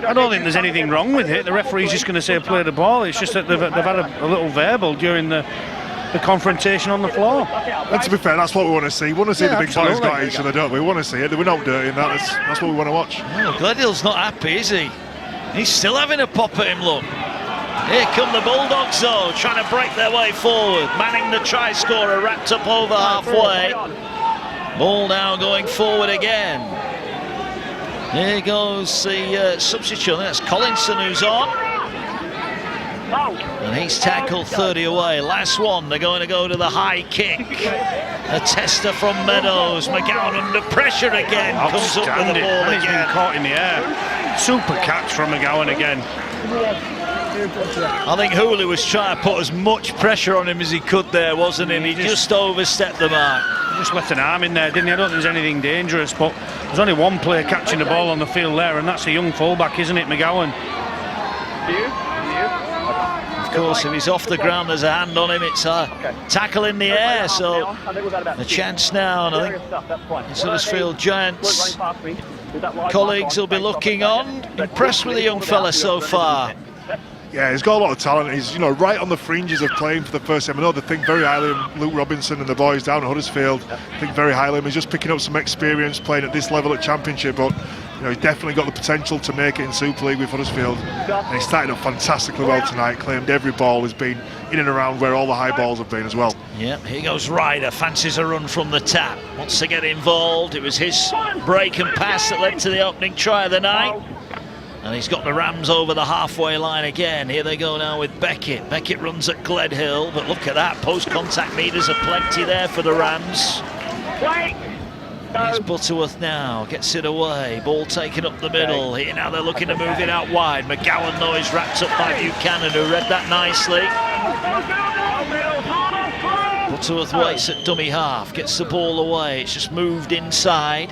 I don't think there's anything wrong with it. The referee's just going to say play the ball. It's just that they've had a little verbal during the confrontation on the floor. And to be fair, that's what we want to see. We want to see the big boys got each other, don't we? We want to see it. We're not dirty in that. That's what we want to watch. Well, Gledhill's not happy, is he? He's still having a pop at him, look. Here come the Bulldogs, though, trying to break their way forward. Manning, the try scorer, wrapped up over halfway. Ball now going forward again. Here goes the substitute. That's Collinson who's on. And he's tackled 30 away. Last one, they're going to go to the high kick. A tester from Meadows. McGowan under pressure again. Comes up with the ball again. He's been caught in the air. Super catch from McGowan again. I think Hooley was trying to put as much pressure on him as he could there, wasn't he? He just overstepped the mark. He just left an arm in there, didn't he? I don't think there's anything dangerous, but there's only one player catching the ball on the field there, and that's a young fullback, isn't it, McGowan? Of course, if he's off the ground, there's a hand on him. It's a tackle in the air, so a chance now. And I think Huddersfield Giants colleagues will be looking on, impressed with the young fella so far. Yeah, he's got a lot of talent. He's, right on the fringes of playing for the first team. I know they think very highly of Luke Robinson and the boys down at Huddersfield. Think very highly of him. He's just picking up some experience playing at this level at Championship, but he's definitely got the potential to make it in Super League with Huddersfield. And he started off fantastically well tonight. Claimed every ball has been in and around where all the high balls have been as well. Yeah, here goes Ryder. Fancies a run from the tap. Wants to get involved. It was his break and pass that led to the opening try of the night. And he's got the Rams over the halfway line again. Here they go now with Beckett. Beckett runs at Gledhill, but look at that. Post-contact meters are plenty there for the Rams. Here's Butterworth now, gets it away. Ball taken up the middle. Here now they're looking to move it out wide. McGowan, though, is wrapped up by Buchanan, who read that nicely. Butterworth waits at dummy half, gets the ball away. It's just moved inside.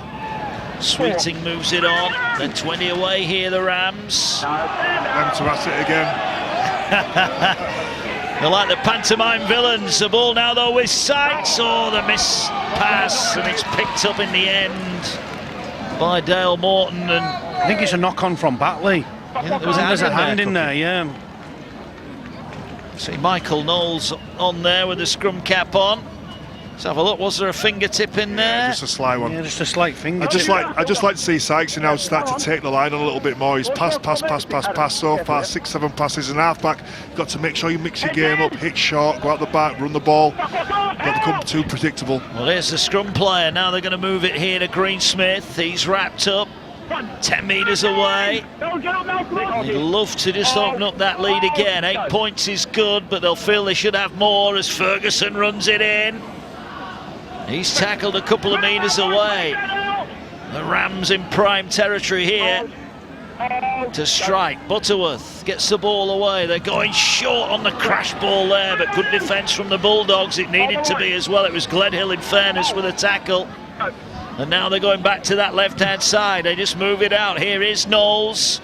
Sweeting moves it on. They're 20 away here, the Rams. Them to at it again. They're like the pantomime villains. The ball now, though, with Sykes. Oh, the miss pass, and it's picked up in the end by Dale Morton. And I think it's a knock-on from Batley. Yeah, there's a hand in there, yeah. See Michael Knowles on there with the scrum cap on. Let's have a look. Was there a fingertip in there? Just a slight one. Yeah, just a slight finger. I just like to see Sykes now start to take the line on a little bit more. He's pass so far, 6-7 passes and half back. You've got to make sure you mix your game up, hit short, go out the back, run the ball. Not become too predictable. Well, here's the scrum player. Now they're going to move it here to Greensmith. He's wrapped up 10 metres away. They'd love to just open up that lead again. 8 points is good, but they'll feel they should have more as Ferguson runs it in. He's tackled a couple of metres away. The Rams in prime territory here to strike. Butterworth gets the ball away. They're going short on the crash ball there, but good defence from the Bulldogs. It needed to be as well. It was Gledhill, in fairness, with a tackle. And now they're going back to that left-hand side. They just move it out. Here is Knowles.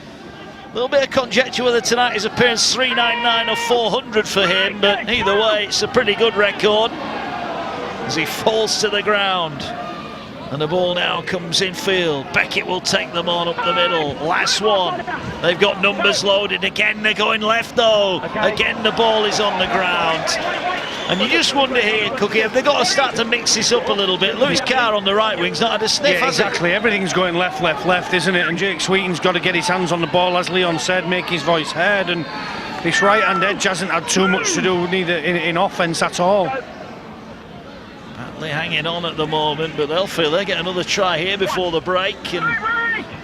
A little bit of conjecture whether tonight his appearance 399 or 400 for him, but either way, it's a pretty good record as he falls to the ground. And the ball now comes in field. Beckett will take them on up the middle. Last one. They've got numbers loaded. Again, they're going left, though. Again, the ball is on the ground. And you just wonder here, Cookie, have they got to start to mix this up a little bit? Lewis Carr on the right wing's not had a sniff, has exactly. Everything's going left, isn't it? And Jake Sweeting's got to get his hands on the ball, as Leon said, make his voice heard. And this right-hand edge hasn't had too much to do neither in offence at all. Batley hanging on at the moment, but they'll feel they get another try here before the break, and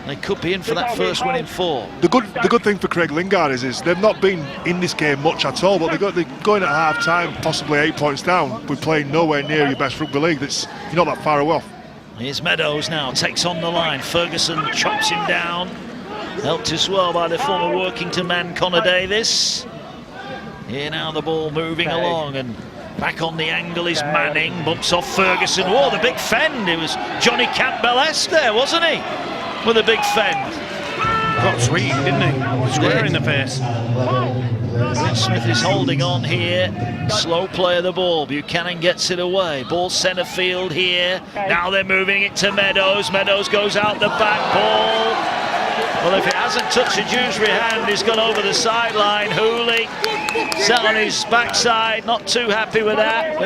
they could be in for that first win in 4. The good thing for Craig Lingard is they've not been in this game much at all, but they're going at half time, possibly 8 points down. We're playing nowhere near your best rugby league. You're not that far off. Here's Meadows now, takes on the line. Ferguson chops him down. Helped as well by the former Workington man Connor Davis. Here now the ball moving along, and back on the angle is Manning, bumps off Ferguson. Oh, the big fend. It was Johnny Campbell-esque there, wasn't he? With a big fend. Got Sweeting, didn't he? Square in the face. Smith is holding on here. Slow play of the ball. Buchanan gets it away. Ball centre field here. Now they're moving it to Meadows. Meadows goes out the back. Ball. Well, if it hasn't touched a Dewsbury hand, he's gone over the sideline. Hooley sat on his backside, not too happy with that.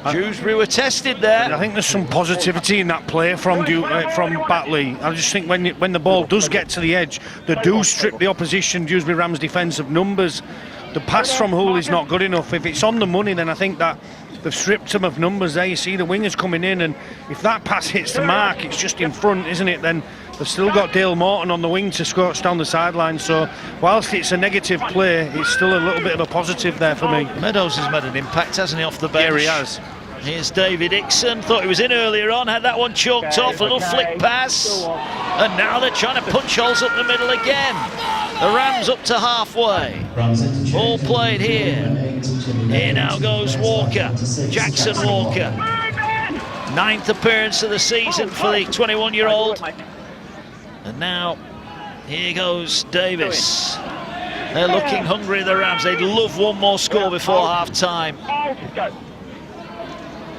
But Dewsbury were tested there. I think there's some positivity in that play from Batley. I just think when the ball does get to the edge, they do strip the opposition Dewsbury Rams defence of numbers. The pass from Hooley's not good enough. If it's on the money, then I think that they've stripped him of numbers there. You see the wingers coming in, and if that pass hits the mark, it's just in front, isn't it? Then they've still got Dale Morton on the wing to scorch down the sideline. So whilst it's a negative play, it's still a little bit of a positive there for me. Meadows has made an impact, hasn't he, off the bench? Yeah, he has. Here's David Dixon, thought he was in earlier on, had that one chalked off, a little flick pass. And now they're trying to punch holes up the middle again. The Rams up to halfway. Ball played here. Here now goes Walker, Jackson Walker. 9th appearance of the season for the 21-year-old. And now, here goes Davis. They're looking hungry, the Rams. They'd love one more score before half-time.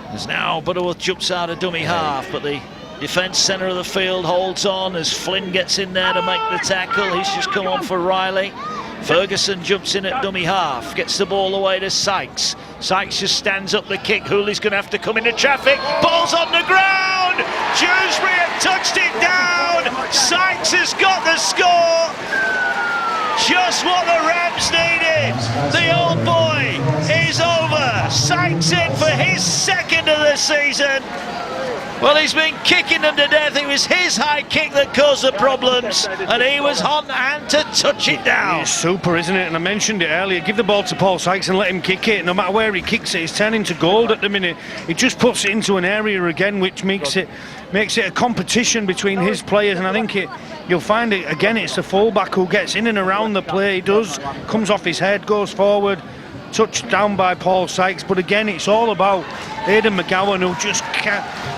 As now Butterworth jumps out of dummy half, but the defence centre of the field holds on as Flynn gets in there to make the tackle. He's just come on for Riley. Ferguson jumps in at dummy half, gets the ball away to Sykes. Sykes just stands up the kick. Hooley's going to have to come into traffic. Ball's on the ground. Dewsbury have touched it down. Sykes has got the score. Just what the Rams needed. The old boy is over. Sykes in for his second of the season. Well, he's been kicking them to death. It was his high kick that caused the problems, and he was on hand to touch it down. It's super, isn't it? And I mentioned it earlier. Give the ball to Paul Sykes and let him kick it. No matter where he kicks it, it's turning to gold at the minute. He just puts it into an area again, which makes it a competition between his players. And I think you'll find it again. It's the fullback who gets in and around the play. He does, comes off his head, goes forward. Touched down by Paul Sykes, but again it's all about Aidan McGowan, who just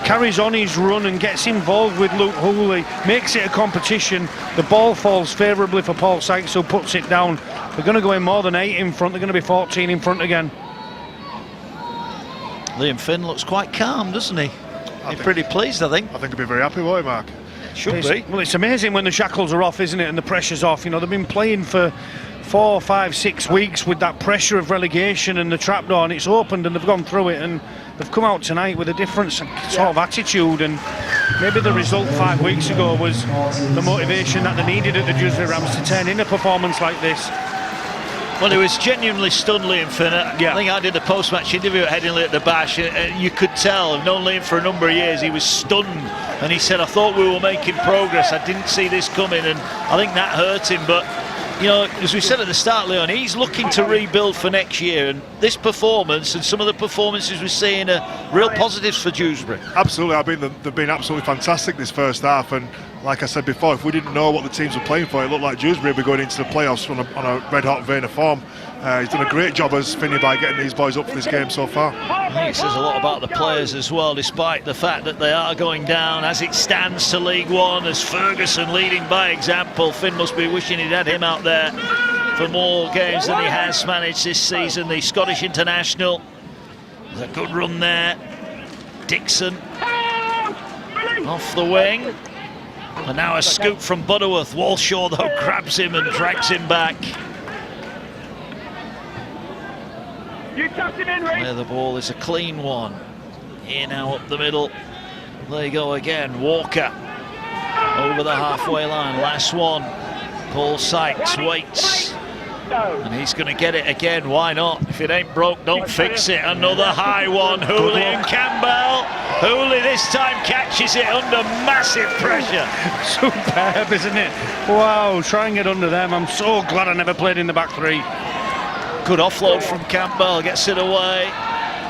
carries on his run and gets involved with Luke Hooley, makes it a competition. The ball falls favourably for Paul Sykes, who puts it down. They're going to go in more than 8 in front. They're going to be 14 in front again. Liam Finn looks quite calm, doesn't he? He's pretty pleased, I think. I think he'll be very happy, won't he, Mark? Should be. Well, it's amazing when the shackles are off, isn't it, and the pressure's off. You know, they've been playing for 4, 5, 6 weeks with that pressure of relegation and the trapdoor, and it's opened and they've gone through it, and they've come out tonight with a different sort of attitude. And maybe the result 5 weeks ago was the motivation that they needed at the Dewsbury Rams to turn in a performance like this. Well, he was genuinely stunned, Liam Finn. Yeah. I think I did the post-match interview at Headingley at the Bash, and you could tell, I've known Liam for a number of years, he was stunned, and he said, I thought we were making progress, I didn't see this coming, and I think that hurt him. But you know, as we said at the start, Leon, he's looking to rebuild for next year, and this performance and some of the performances we're seeing are real positives for Dewsbury. Absolutely, they've been absolutely fantastic this first half, and like I said before, if we didn't know what the teams were playing for, it looked like Dewsbury would be going into the playoffs on a red-hot vein of form. He's done a great job as Finney by getting these boys up for this game so far. I think it says a lot about the players as well, despite the fact that they are going down as it stands to League One, as Ferguson leading by example. Finn must be wishing he'd had him out there for more games than he has managed this season. The Scottish international, there's a good run there. Dixon off the wing, and now a scoop from Butterworth. Walshaw though grabs him and drags him back. There the ball is a clean one. Here now up the middle. There you go again. Walker over the halfway line. Last one. Paul Sykes waits. And he's going to get it again. Why not? If it ain't broke, don't fix it. Another high one. Hooley and Campbell. Hooley this time catches it under massive pressure. Superb, isn't it? Wow, try and get under them. I'm so glad I never played in the back three. Good offload from Campbell, gets it away.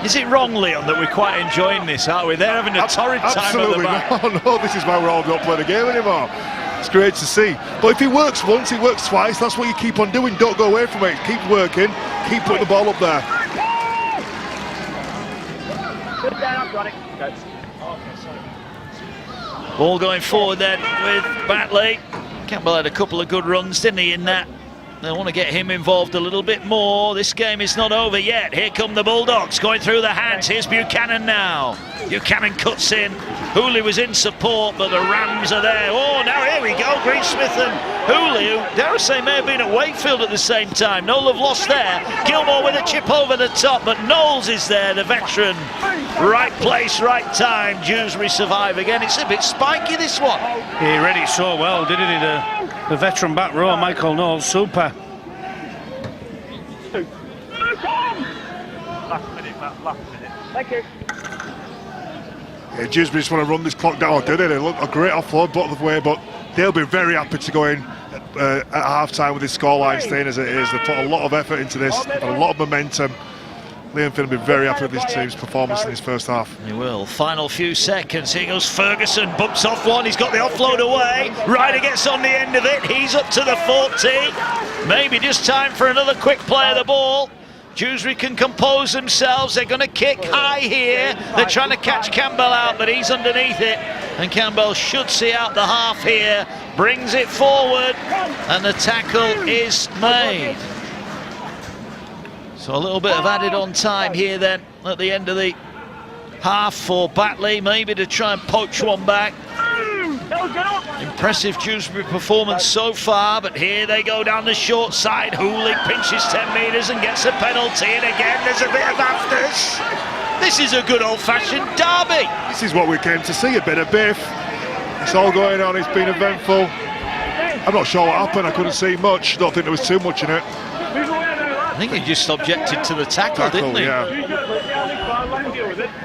Is it wrong, Leon, that we're quite enjoying this, aren't we? They're having a torrid time Absolutely at the back. No, this is why we're all not playing the game anymore. It's great to see. But if he works once, he works twice. That's what you keep on doing. Don't go away from it. Keep working. Keep putting the ball up there. Ball going forward then with Batley. Campbell had a couple of good runs, didn't he, in that? They want to get him involved a little bit more. This game is not over yet. Here come the Bulldogs going through the hands. Here's Buchanan now. Buchanan cuts in. Hooley was in support, but the Rams are there. Oh, now here we go. Greensmith and Hooley, who, dare I say, may have been at Wakefield at the same time. No love lost there. Gilmore with a chip over the top, but Knowles is there, the veteran. Right place, right time. Dewsbury survive again. It's a bit spiky, this one. He read it so well, didn't he? The veteran back row, Michael Knowles, super. Last minute, Matt, last minute. Thank you. Yeah, Dewsbury just want to run this clock down. Did it? Look, a great offload both the way, but they'll be very happy to go in at half-time with this scoreline staying as it is. They've put a lot of effort into this, a lot of momentum. Liam Finn will be very happy with this team's performance in his first half. He will. Final few seconds. Here goes Ferguson. Bumps off one. He's got the offload away. Ryder gets on the end of it. He's up to the 40. Maybe just time for another quick play of the ball. Dewsbury can compose themselves. They're going to kick high here. They're trying to catch Campbell out, but he's underneath it. And Campbell should see out the half here. Brings it forward. And the tackle is made. So a little bit of added on time here then at the end of the half for Batley, maybe to try and poach one back. Impressive Dewsbury performance so far, but here they go down the short side. Hooling pinches 10 metres and gets a penalty, and again there's a bit of afters. This is a good old-fashioned derby. This is what we came to see, a bit of biff. It's all going on, it's been eventful. I'm not sure what happened, I couldn't see much. Don't think there was too much in it. I think he just objected to the tackle, didn't he? Yeah.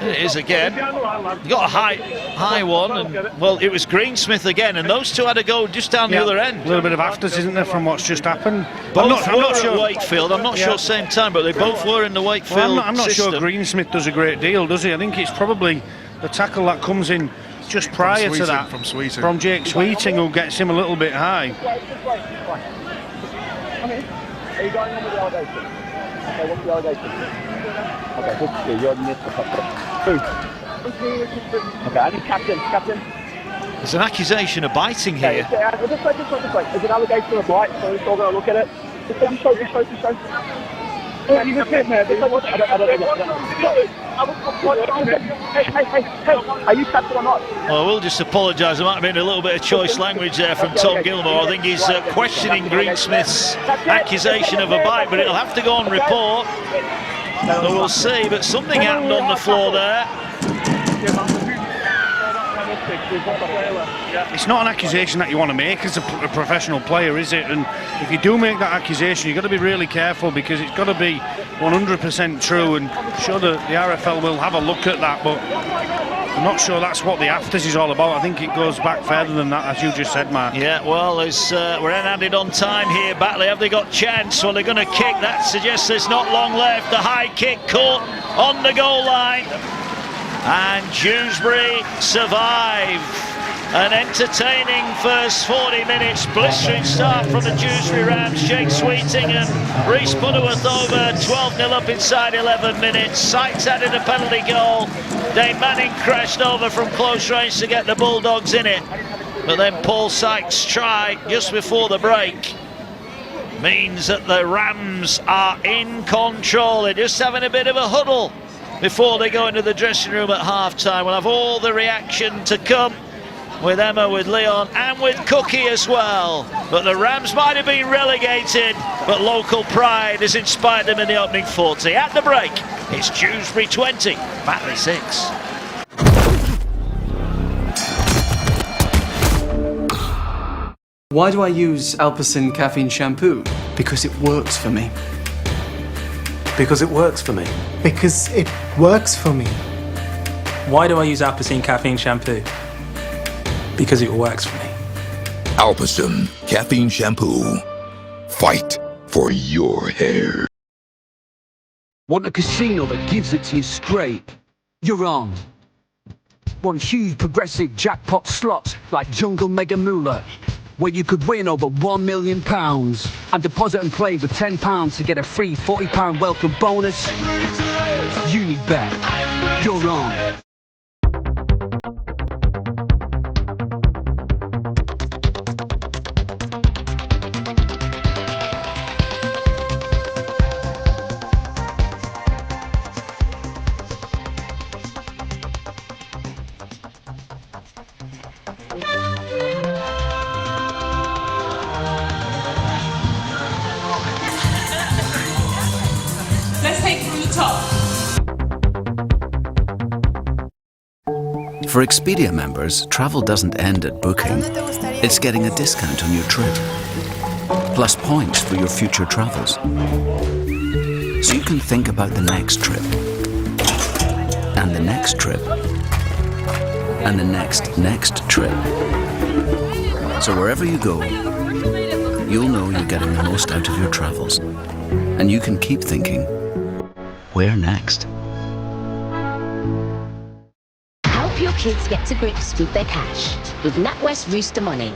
It is again. He got a high one, and well, it was Greensmith again, and those two had to go just down the other end. A little bit of afters, isn't there, from what's just happened? Both I'm not sure at Wakefield. I'm not sure same time, but they both were in the Wakefield. Well, I'm not system. sure Greensmith does a great deal, does he? I think it's probably the tackle that comes in just prior to that from Jake Sweeting, who gets him a little bit high. Are you going on with the allegation? Okay, what's the allegation? Okay, good to see. You're Mr. Who? Okay, I need captain. There's an accusation of biting here. Okay, just wait. Is it an allegation of bite? So we're still going to look at it. Just show. Yeah, you just hit me. I don't know. Hey, are you captain or not? Well, we'll just apologise. There might have been a little bit of choice language there from Tom Gilmore. I think he's questioning Greensmith's accusation of a bite, but it'll have to go on report. So we'll see, but something happened on the floor there. It's not an accusation that you want to make as a professional player, is it? And if you do make that accusation, you've got to be really careful, because it's got to be 100% true, and sure the RFL will have a look at that, but I'm not sure that's what the afters is all about. I think it goes back further than that, as you just said, Mark. Yeah, well, we're ended on time here. Batley, have they got chance? Well, they're going to kick. That suggests there's not long left. The high kick caught on the goal line. And Dewsbury survive. An entertaining first 40 minutes. Blistering start from the Dewsbury Rams. Jake Sweeting and Rhys Butterworth over 12-0 up inside 11 minutes. Sykes added a penalty goal. Dave Manning crashed over from close range to get the Bulldogs in it. But then Paul Sykes' try just before the break means that the Rams are in control. They're just having a bit of a huddle before they go into the dressing room at half-time. We'll have all the reaction to come with Emma, with Leon and with Cookie as well. But the Rams might have been relegated, but local pride has inspired them in the opening 40. At the break, it's Dewsbury 20, Batley 6. Why do I use Alpecin caffeine shampoo? Because it works for me. Because it works for me. Because it works for me. Why do I use Alpecin caffeine shampoo? Because it works for me. Alpecin caffeine shampoo. Fight for your hair. Want a casino that gives it to you straight? You're wrong. Want huge progressive jackpot slots like Jungle Mega Moolah, where you could win over £1 million and deposit and play with £10 to get a free £40 welcome bonus? Unibet. You're wrong. Let's take from the top. For Expedia members, travel doesn't end at booking. It's getting a discount on your trip, plus points for your future travels. So you can think about the next trip, and the next trip, and the next trip. So wherever you go, you'll know you're getting the most out of your travels. And you can keep thinking, where next? Help your kids get to grips with their cash with NatWest Rooster Money.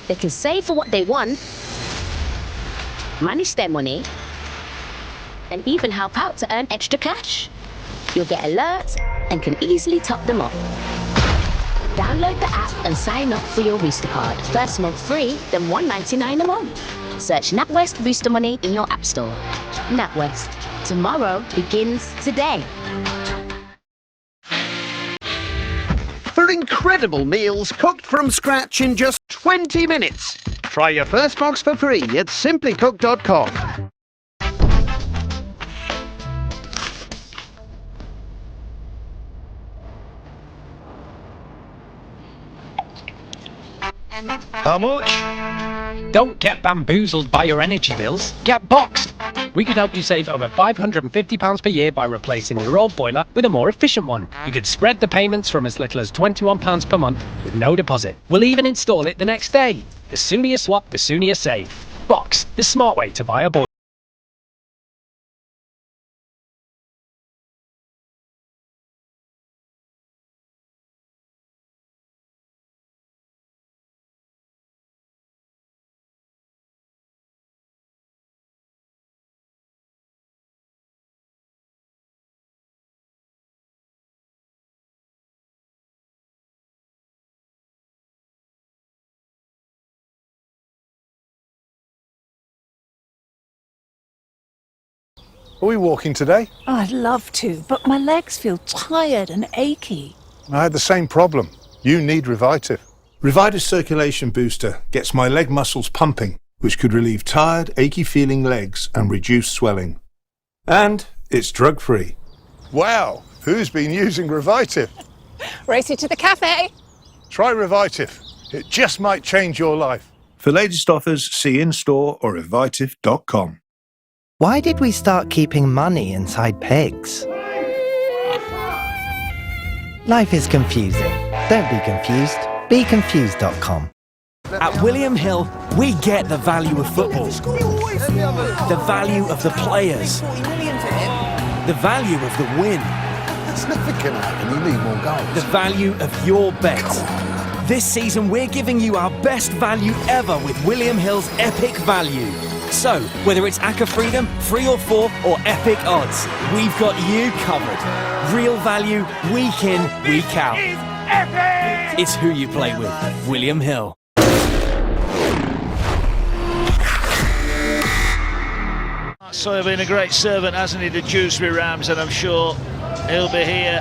They can save for what they want, manage their money, and even help out to earn extra cash. You'll get alerts and can easily top them up. Download the app and sign up for your Rooster card. First month free, then $1.99 a month. Search NatWest Rooster Money in your app store. NatWest. Tomorrow begins today. For Deliver incredible meals cooked from scratch in just 20 minutes. Try your first box for free at simplycook.com. How much? Don't get bamboozled by your energy bills. Get Boxed. We could help you save over £550 per year by replacing your old boiler with a more efficient one. You could spread the payments from as little as £21 per month with no deposit. We'll even install it the next day. The sooner you swap, the sooner you save. Boxed, the smart way to buy a boiler. Are we walking today? Oh, I'd love to, but my legs feel tired and achy. I had the same problem. You need Revitive. Revitive Circulation Booster gets my leg muscles pumping, which could relieve tired, achy feeling legs and reduce swelling. And it's drug-free. Wow, who's been using Revitive? Race you to the cafe. Try Revitive. It just might change your life. For latest offers, see in-store or revitive.com. Why did we start keeping money inside pigs? Life is confusing. Don't be confused. BeConfused.com. At William Hill, we get the value of football. The value of the players. The value of the win. Significant. And you need more goals. The value of your bet. This season, we're giving you our best value ever with William Hill's Epic Value. So, whether it's Acca Freedom, 3 or 4, or Epic Odds, we've got you covered. Real value, week in, week out. It's who you play with. William Hill. So he's been a great servant, hasn't he, to Dewsbury Rams, and I'm sure he'll be here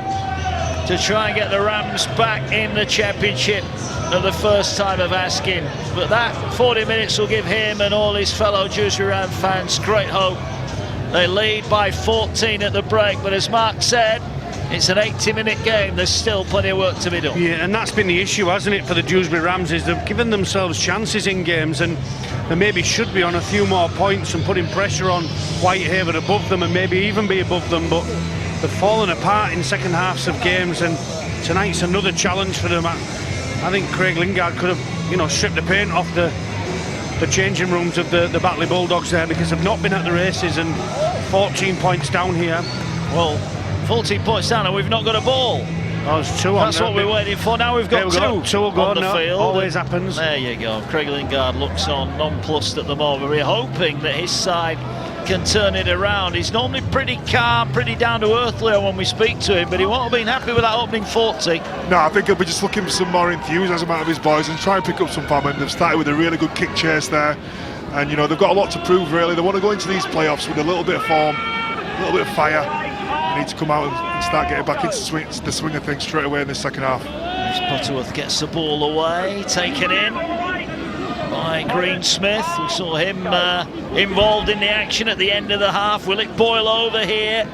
to try and get the Rams back in the Championship at the first time of asking. But that 40 minutes will give him and all his fellow Dewsbury Ram fans great hope. They lead by 14 at the break, but as Mark said, it's an 80-minute game. There's still plenty of work to be done. Yeah, and that's been the issue, hasn't it, for the Dewsbury Rams, is they've given themselves chances in games, and they maybe should be on a few more points and putting pressure on Whitehaven above them and maybe even be above them, but they've fallen apart in second halves of games, and tonight's another challenge for them. I think Craig Lingard could have, stripped the paint off the changing rooms of the Batley Bulldogs there, because they've not been at the races, and 14 points down here. Well, 14 points down and we've not got a ball. Oh, it's two on. That's what we're waiting for. Now we've got two on the field. Always happens. There you go. Craig Lingard looks on nonplussed at the moment. We're hoping that his side can turn it around. He's normally pretty calm, pretty down to earth, Leo, when we speak to him, but he won't have been happy with that opening 40. No, I think he'll be just looking for some more enthusiasm out of his boys and try and pick up some momentum. They've started with a really good kick chase there, and they've got a lot to prove, really. They want to go into these playoffs with a little bit of form, a little bit of fire. They need to come out and start getting back into the swing of things straight away in the second half. Butterworth gets the ball away, taken in by Greensmith. We saw him involved in the action at the end of the half. Will it boil over here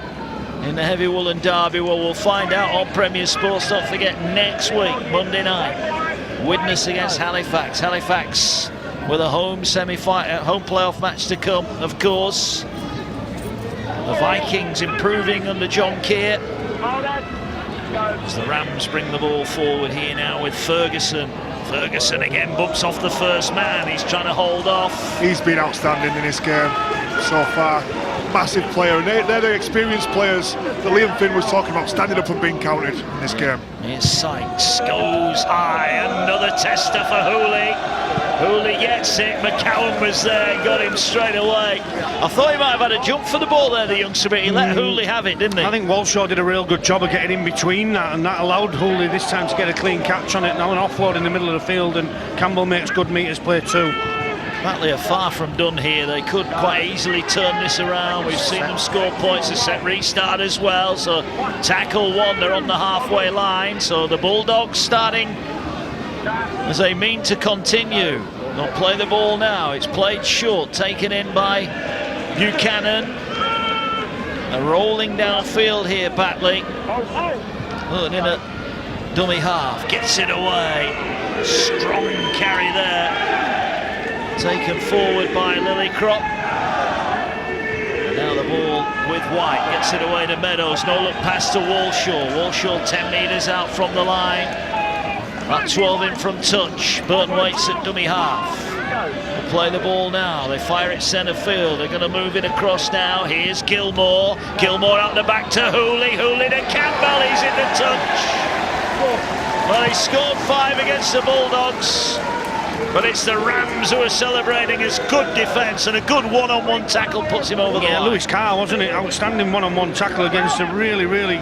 in the Heavy Woolen Derby? Well, we'll find out on Premier Sports. Don't forget, next week, Monday night, Widnes against Halifax. Halifax with a home home playoff match to come, of course. The Vikings improving under John Keir. As the Rams bring the ball forward here now with Ferguson. Ferguson again bumps off the first man. He's trying to hold off. He's been outstanding in this game so far. Massive player, and they're the experienced players that Liam Finn was talking about, standing up and being counted in this game. Here's Sykes, goes high, another tester for Hooley. Hooley gets it, McCowan was there, got him straight away. I thought he might have had a jump for the ball there, the youngster, but he let Hooley have it, didn't he? I think Walshaw did a real good job of getting in between that, and that allowed Hooley this time to get a clean catch on it. Now an offload in the middle of the field, and Campbell makes good meters play too. Batley are far from done here. They could quite easily turn this around. We've seen them score points, a set restart as well. So tackle one, they're on the halfway line. So the Bulldogs starting as they mean to continue. They'll play the ball now. It's played short, taken in by Buchanan. They're rolling downfield here, Batley. Putting in a dummy half, gets it away. Strong carry there. Taken forward by Lillycrop. And now the ball with White, gets it away to Meadows. No look pass to Walshaw. Walshaw 10 metres out from the line. About 12 in from touch. Burton waits at dummy half. They'll play the ball now. They fire it centre field. They're going to move it across now. Here's Gilmore. Gilmore out the back to Hooley. Hooley to Campbell. He's in the touch. Well, he scored 5 against the Bulldogs. But it's the Rams who are celebrating as good defence, and a good one-on-one tackle puts him over the line. Lewis Carr, wasn't it? Outstanding one-on-one tackle against a really, really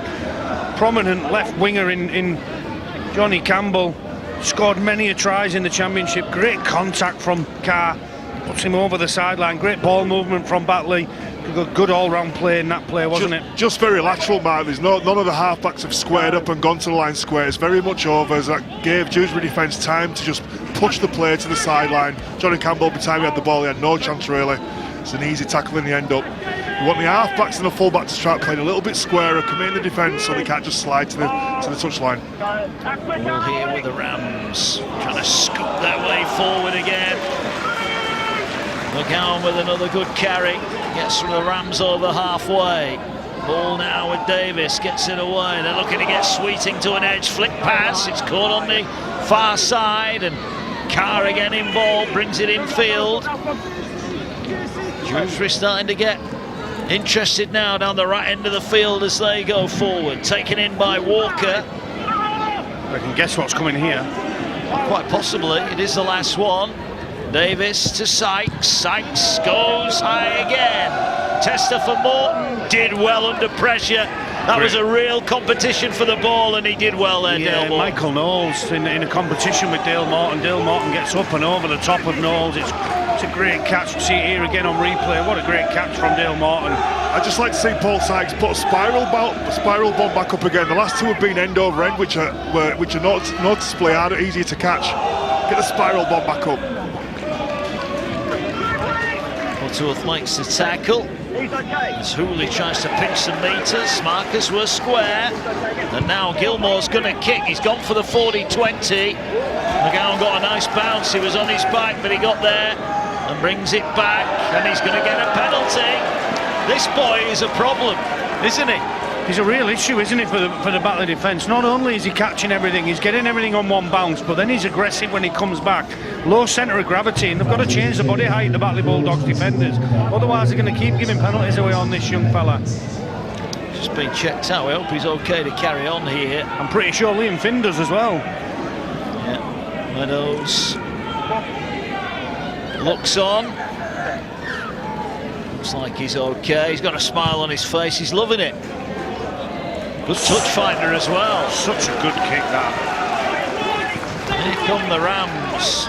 prominent left winger in Johnny Campbell. Scored many tries in the Championship. Great contact from Carr. Puts him over the sideline. Great ball movement from Batley. Good all-round play in that play, wasn't it? Just very lateral, Mark. There's none of the half-backs have squared up and gone to the line square. It's very much over, as that gave Dewsbury defence time to just push the play to the sideline. Johnny Campbell, by the time he had the ball, he had no chance really. It's an easy tackle in the end up. You want the half-backs and the full-back to start playing a little bit squarer, come in the defence so they can't just slide to the touchline. Ball here with the Rams, trying to scoop their way forward again. McGowan with another good carry, gets from the Rams over halfway. Ball now with Davis, gets it away. They're looking to get Sweeting to an edge, flick pass, it's caught on the far side, and Carr again involved, brings it infield. Dewsbury starting to get interested now down the right end of the field as they go forward. Taken in by Walker. I can guess what's coming here. Quite possibly, it is the last one. Davis to Sykes. Sykes goes high again. Tester for Morton, did well under pressure. That was a real competition for the ball, and he did well there, Dale Morton. Michael Knowles in a competition with Dale Morton. Dale Morton gets up and over the top of Knowles. It's a great catch. See it here again on replay. What a great catch from Dale Morton. I'd just like to see Paul Sykes put a spiral bomb back up again. The last two have been end over end, which are noticeably harder, easier to catch. Get the spiral bomb back up. Butterworth makes the tackle. As Hooley tries to pinch some metres, markers were square, and now Gilmore's going to kick. He's gone for the 40-20. McGowan got a nice bounce. He was on his back, but he got there and brings it back, and he's going to get a penalty. This boy is a problem, isn't he? He's a real issue, isn't it, for the Batley defence? Not only is he catching everything, he's getting everything on one bounce, but then he's aggressive when he comes back. Low centre of gravity, and they've got to change the body height, the Batley Bulldogs defenders. Otherwise, they're going to keep giving penalties away on this young fella. Just been checked out. I hope he's okay to carry on here. I'm pretty sure Liam Finn does as well. Yeah, Meadows looks on. Looks like he's okay. He's got a smile on his face. He's loving it. Good touch finder as well. Such a good kick, that. Here come the Rams.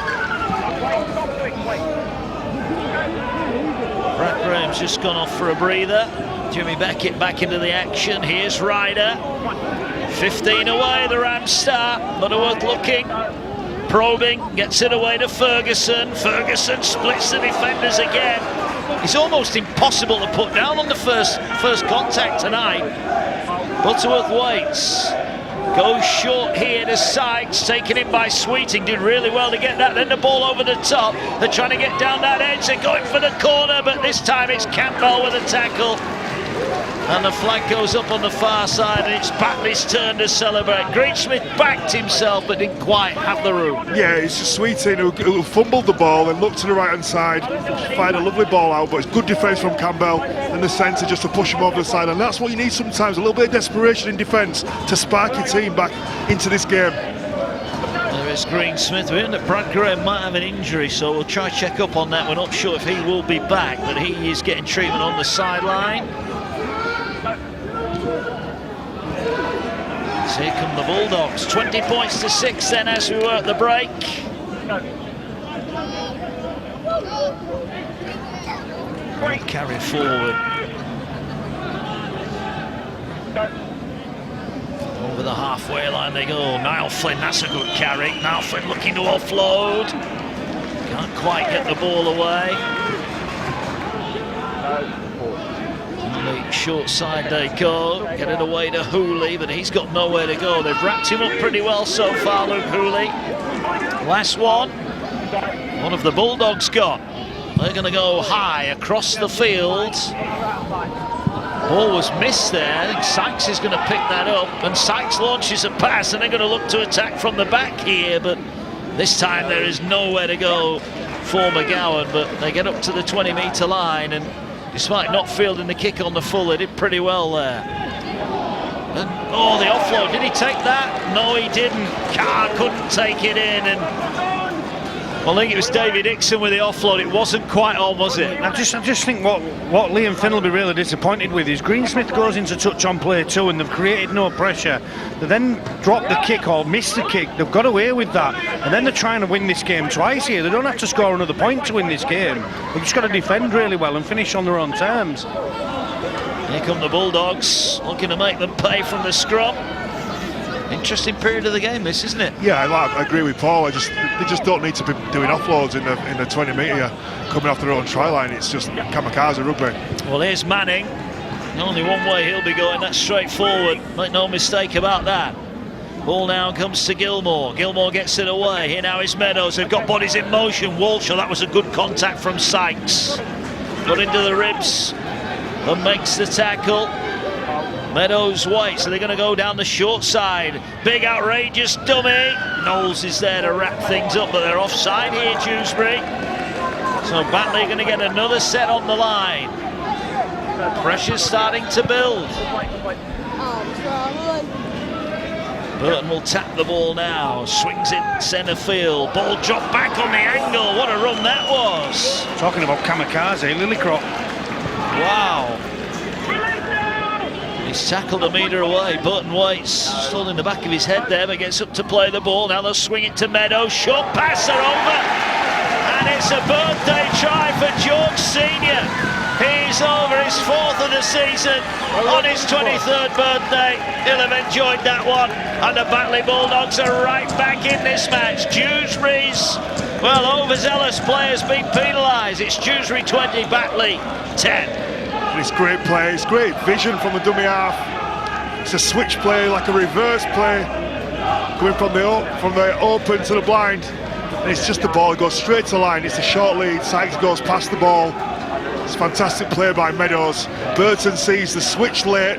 Brad Graham's just gone off for a breather. Jimmy Beckett back into the action. Here's Ryder. 15 away, the Rams start. Butterworth looking. Probing, gets it away to Ferguson. Ferguson splits the defenders again. It's almost impossible to put down on the first contact tonight. Butterworth waits, goes short here to Sykes, taken in by Sweeting, did really well to get that, then the ball over the top. They're trying to get down that edge, they're going for the corner, but this time it's Campbell with a tackle. And the flag goes up on the far side, and it's Batley's turn to celebrate. Greensmith backed himself, but didn't quite have the room. Yeah, it's just Sweeting who fumbled the ball and looked to the right-hand side, fired a lovely ball out, but it's good defence from Campbell and the centre just to push him over the side, and that's what you need sometimes, a little bit of desperation in defence to spark your team back into this game. There is Greensmith. We're in that Brad Graham might have an injury, so we'll try check up on that. We're not sure if he will be back, but he is getting treatment on the sideline. So here come the Bulldogs, 20 points to 6 then as we were at the break. Great carry forward. Over the halfway line they go. Niall Flynn, that's a good carry. Niall Flynn looking to offload. Can't quite get the ball away. On the short side they go. Get it away to Hooley, but he's got nowhere to go. They've wrapped him up pretty well so far, Luke Hooley. Last one. One of the Bulldogs got. They're going to go high across the field. Ball was missed there. I think Sykes is going to pick that up, and Sykes launches a pass, and they're going to look to attack from the back here, but this time there is nowhere to go for McGowan, but they get up to the 20-metre line, and despite not fielding the kick on the full, they did pretty well there. And, oh, the offload, did he take that? No, he didn't. Carr couldn't take it in, and well, I think it was David Dixon with the offload. It wasn't quite on, was it? I just think what Liam Finn will be really disappointed with is Greensmith goes into touch on play 2 and they've created no pressure. They then drop the kick or miss the kick. They've got away with that. And then they're trying to win this game twice here. They don't have to score another point to win this game. They've just got to defend really well and finish on their own terms. Here come the Bulldogs, looking to make them pay from the scrum. Interesting period of the game, this, isn't it? Yeah, I agree with Paul. They just don't need to be doing offloads in the 20 metre coming off their own try line. It's just kamikaze rugby. Well, here's Manning. Only one way he'll be going, that's straight forward. Make no mistake about that. Ball now comes to Gilmore. Gilmore gets it away. Here now is Meadows. They've got bodies in motion. Walshaw, that was a good contact from Sykes. Got into the ribs and makes the tackle. Meadows White, so they're going to go down the short side. Big outrageous dummy. Knowles is there to wrap things up, but they're offside here, Dewsbury. So Batley going to get another set on the line. Pressure's starting to build. Burton will tap the ball now. Swings it centre field. Ball dropped back on the angle. What a run that was. Talking about kamikaze, Lillicrop. Wow. He's tackled a metre away. Burton waits, still in the back of his head there, but gets up to play the ball. Now they'll swing it to Meadows. Short pass, they're over. And it's a birthday try for George Senior. He's over his 4th of the season on his 23rd birthday. He'll have enjoyed that one. And the Batley Bulldogs are right back in this match. Dewsbury's, well, overzealous players being penalised. It's Dewsbury 20, Batley 10. It's great play, it's great vision from the dummy half. It's a switch play, like a reverse play, going from the open to the blind. And it's just the ball goes straight to the line. It's a short lead. Sykes goes past the ball. It's fantastic play by Meadows. Burton sees the switch late.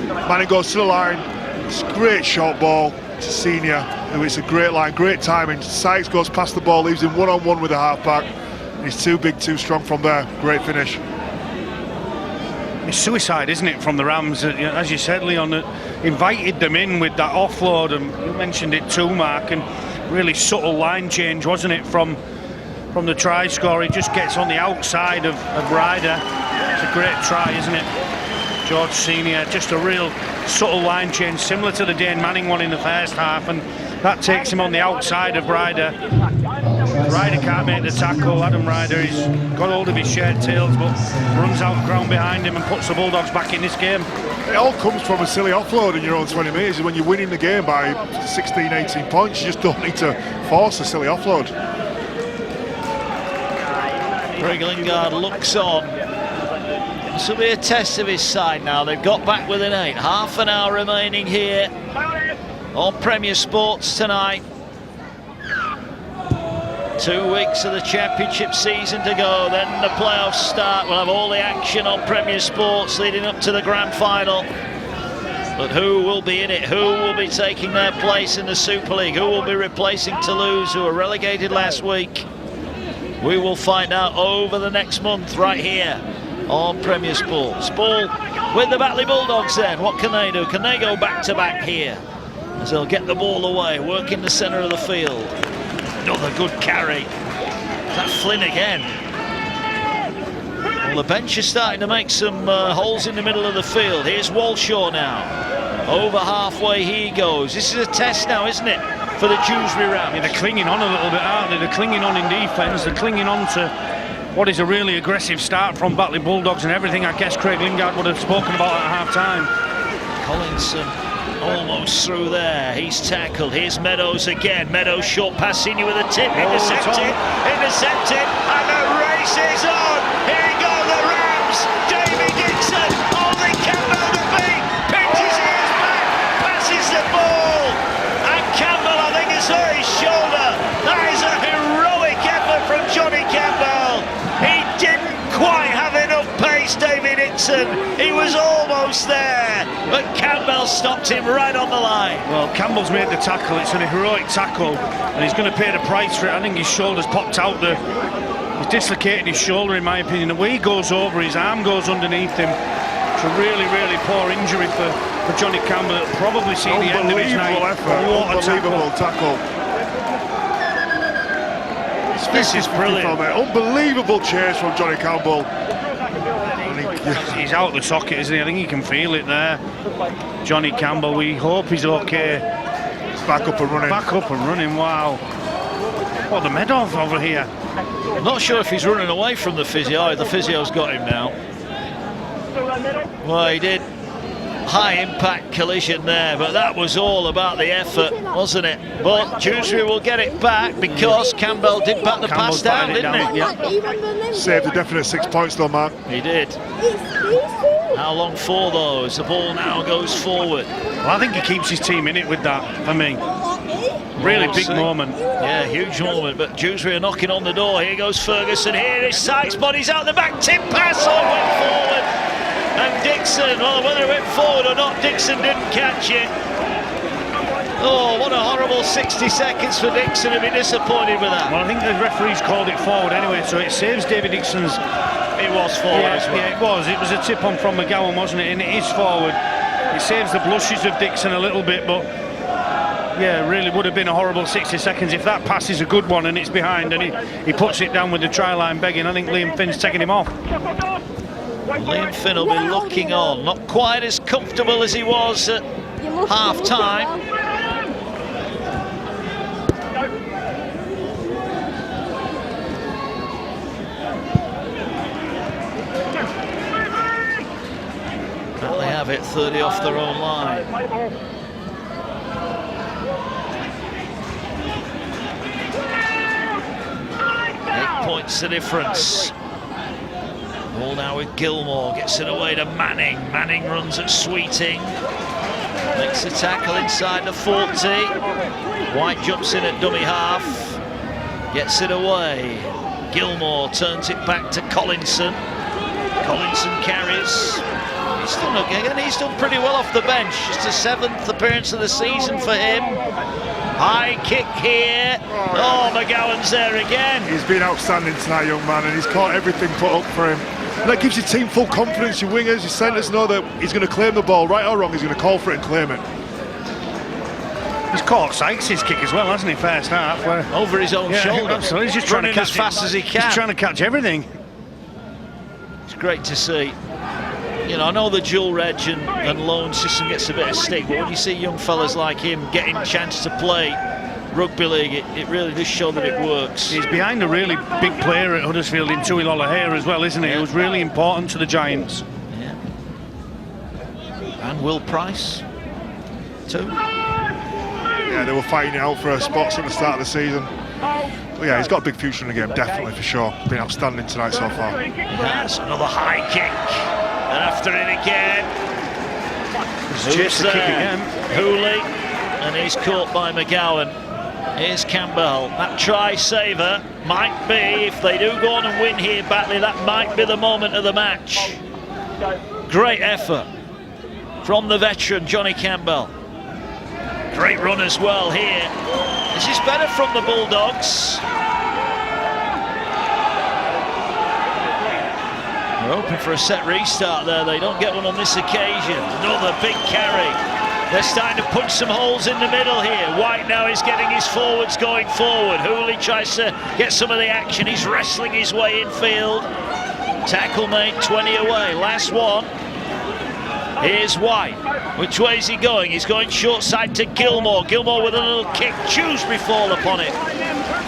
Manning goes to the line. It's a great short ball to Senior. It's a great line, great timing. Sykes goes past the ball, leaves him one-on-one with the halfback. He's too big, too strong from there. Great finish. It's suicide, isn't it, from the Rams? As you said, Leon, invited them in with that offload, and you mentioned it too, Mark, and really subtle line change, wasn't it, from the try score. He just gets on the outside of Ryder. It's a great try, isn't it? George Senior, just a real subtle line change, similar to the Dane Manning one in the first half, and that takes him on the outside of Ryder. Ryder can't make the tackle. Adam Ryder, he's got hold of his shared tails, but runs out ground behind him and puts the Bulldogs back in this game. It all comes from a silly offload in your own 20 metres. When you're winning the game by 16, 18 points, you just don't need to force a silly offload. Greg Lingard looks on. This will be a test of his side now. They've got back within 8. Half an hour remaining here on Premier Sports tonight. 2 weeks of the championship season to go, then the playoffs start. We'll have all the action on Premier Sports leading up to the grand final. But who will be in it? Who will be taking their place in the Super League? Who will be replacing Toulouse, who were relegated last week? We will find out over the next month right here on Premier Sports. Ball with the Batley Bulldogs then. What can they do? Can they go back-to-back here? As they'll get the ball away, work in the centre of the field. Another good carry. Is that Flynn again? Well, the bench is starting to make some holes in the middle of the field. Here's Walshaw now. Over halfway he goes. This is a test now, isn't it, for the Dewsbury Rams? Yeah, they're clinging on a little bit, aren't they? They're clinging on in defence. They're clinging on to what is a really aggressive start from Batley Bulldogs and everything I guess Craig Lingard would have spoken about at half-time. Collinson almost through there. He's tackled. Here's Meadows again. Meadows short pass in with a tip. Intercepted. And the race is on. Here go the Rams. Jamie Dixon. Only Campbell to beat. Pins his ears back. Passes the ball. And Campbell, I think, is on his shoulder. That is a heroic effort from Johnny Campbell. He didn't quite have enough pace, David Dixon. He was almost there, but Campbell stopped him right on the line. Well, Campbell's made the tackle. It's an heroic tackle, and he's going to pay the price for it. I think his shoulder's popped out there. He's dislocated his shoulder, in my opinion. The way he goes over, his arm goes underneath him. It's a really, really poor injury for Johnny Campbell. It'll probably see the end of his night. Unbelievable tackle. This is brilliant. Unbelievable chase from Johnny Campbell. He's out the socket, isn't he? I think he can feel it there. Johnny Campbell, we hope he's okay. Back up and running. Back up and running, wow. What, the Medov over here? I'm not sure if he's running away from the physio. The physio's got him now. Well, he did. High impact collision there, but that was all about the effort, wasn't it? But Dewsbury will get it back because Campbell did bat the pass down, didn't he? Yeah. Saved a definite 6 points though, Mark. He did. How long for those? The ball now goes forward. Well, I think he keeps his team in it with that, for me. Really big moment. Yeah, huge moment, but Dewsbury are knocking on the door. Here goes Ferguson, here is Sykes, body's out the back, tip pass, all went forward. And Dixon, well, whether it went forward or not, Dixon didn't catch it. Oh, what a horrible 60 seconds for Dixon to be disappointed with that. Well, I think the referees called it forward anyway, so it saves David Dixon's... It was forward as well. Yeah, it was. It was a tip on from McGowan, wasn't it? And it is forward. It saves the blushes of Dixon a little bit, but... Yeah, it really would have been a horrible 60 seconds if that pass is a good one and it's behind and he puts it down with the try line begging. I think Liam Finn's taking him off. Liam Finn will be looking on, not quite as comfortable as he was at half-time. Well, they have it 30 off their own line. 8 points the difference. Ball now with Gilmore, gets it away to Manning. Manning runs at Sweeting. Makes the tackle inside the 40. White jumps in at dummy half. Gets it away. Gilmore turns it back to Collinson. Collinson carries. He's done pretty well off the bench. It's the 7th appearance of the season for him. High kick here. Oh, McGowan's there again. He's been outstanding tonight, young man, and he's caught everything put up for him. And that gives your team full confidence. Your wingers, your centres know that he's going to claim the ball, right or wrong. He's going to call for it and claim it. He's caught Sykes' kick as well, hasn't he? First half, where over his own shoulder. Absolutely. He's just trying to catch as fast as he can. He's trying to catch everything. It's great to see. You know, I know the dual reg and loan system gets a bit of stick, but when you see young fellas like him getting a chance to play rugby league, it really does show that it works. He's behind a really big player at Huddersfield in Tui Lolohea as well, isn't he? He was really important to the Giants. Yeah. And Will Price, too. Yeah, they were fighting it out for spots at the start of the season. But yeah, he's got a big future in the game, definitely, for sure. Been outstanding tonight so far. Yes, another high kick. And after it again. He's chased the kick again. Hooley, and he's caught by McGowan. Here's Campbell. That try saver might be, if they do go on and win here, Batley, that might be the moment of the match. Great effort from the veteran Johnny Campbell. Great run as well here. This is better from the Bulldogs. They're hoping for a set restart there. They don't get one on this occasion. Another big carry. They're starting to punch some holes in the middle here. White now is getting his forwards going forward. Hooley tries to get some of the action. He's wrestling his way infield. Tackle made, 20 away. Last one. Here's White. Which way is he going? He's going short side to Gilmore. Gilmore with a little kick. Dewsbury fall upon it.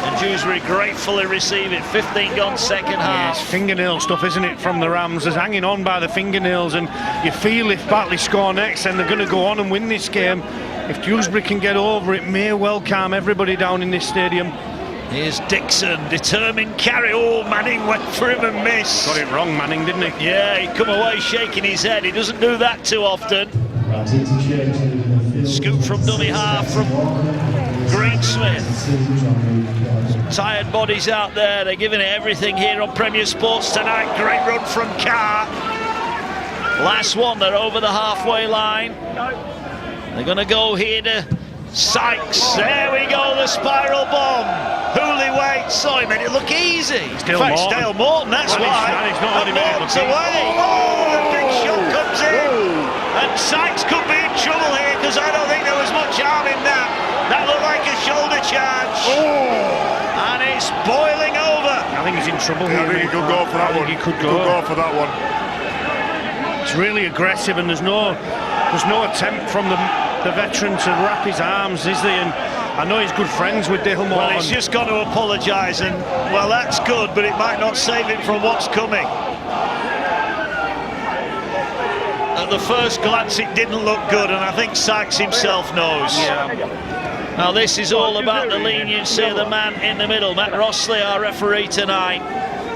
And Dewsbury gratefully receive it. 15 gone second half. It's fingernail stuff, isn't it, from the Rams? They're hanging on by the fingernails, and you feel if Batley score next, then they're going to go on and win this game. If Dewsbury can get over it, may well calm everybody down in this stadium. Here's Dixon, determined carry. Oh, Manning went for him and missed. Got it wrong, Manning, didn't he? Yeah, he come away shaking his head. He doesn't do that too often. Scoop from dummy half from Greensmith. Some tired bodies out there. They're giving it everything here on Premier Sports tonight. Great run from Carr. Last one, they're over the halfway line. They're going to go here to Sykes. There we go, the spiral bomb. Hooley waits. Oh, he made it look easy. Dale Morton. Dale Morton, that's well, why. It's not and Morton's away. Oh, the big shot comes in. And Sykes could be in trouble here because I don't think there was much harm in that. That looked like a shoulder charge. And it's boiling over. I think he's in trouble here. I think he could go for that one. He could go for that one. It's really aggressive, and there's no attempt from the veteran to wrap his arms, is there? And I know he's good friends with Dale Morton. Well, he's just got to apologise, and well, that's good, but it might not save him from what's coming. At the first glance, it didn't look good, and I think Sykes himself knows. Yeah. Now, this is all about the leniency of the man in the middle. Matt Rossley, our referee tonight,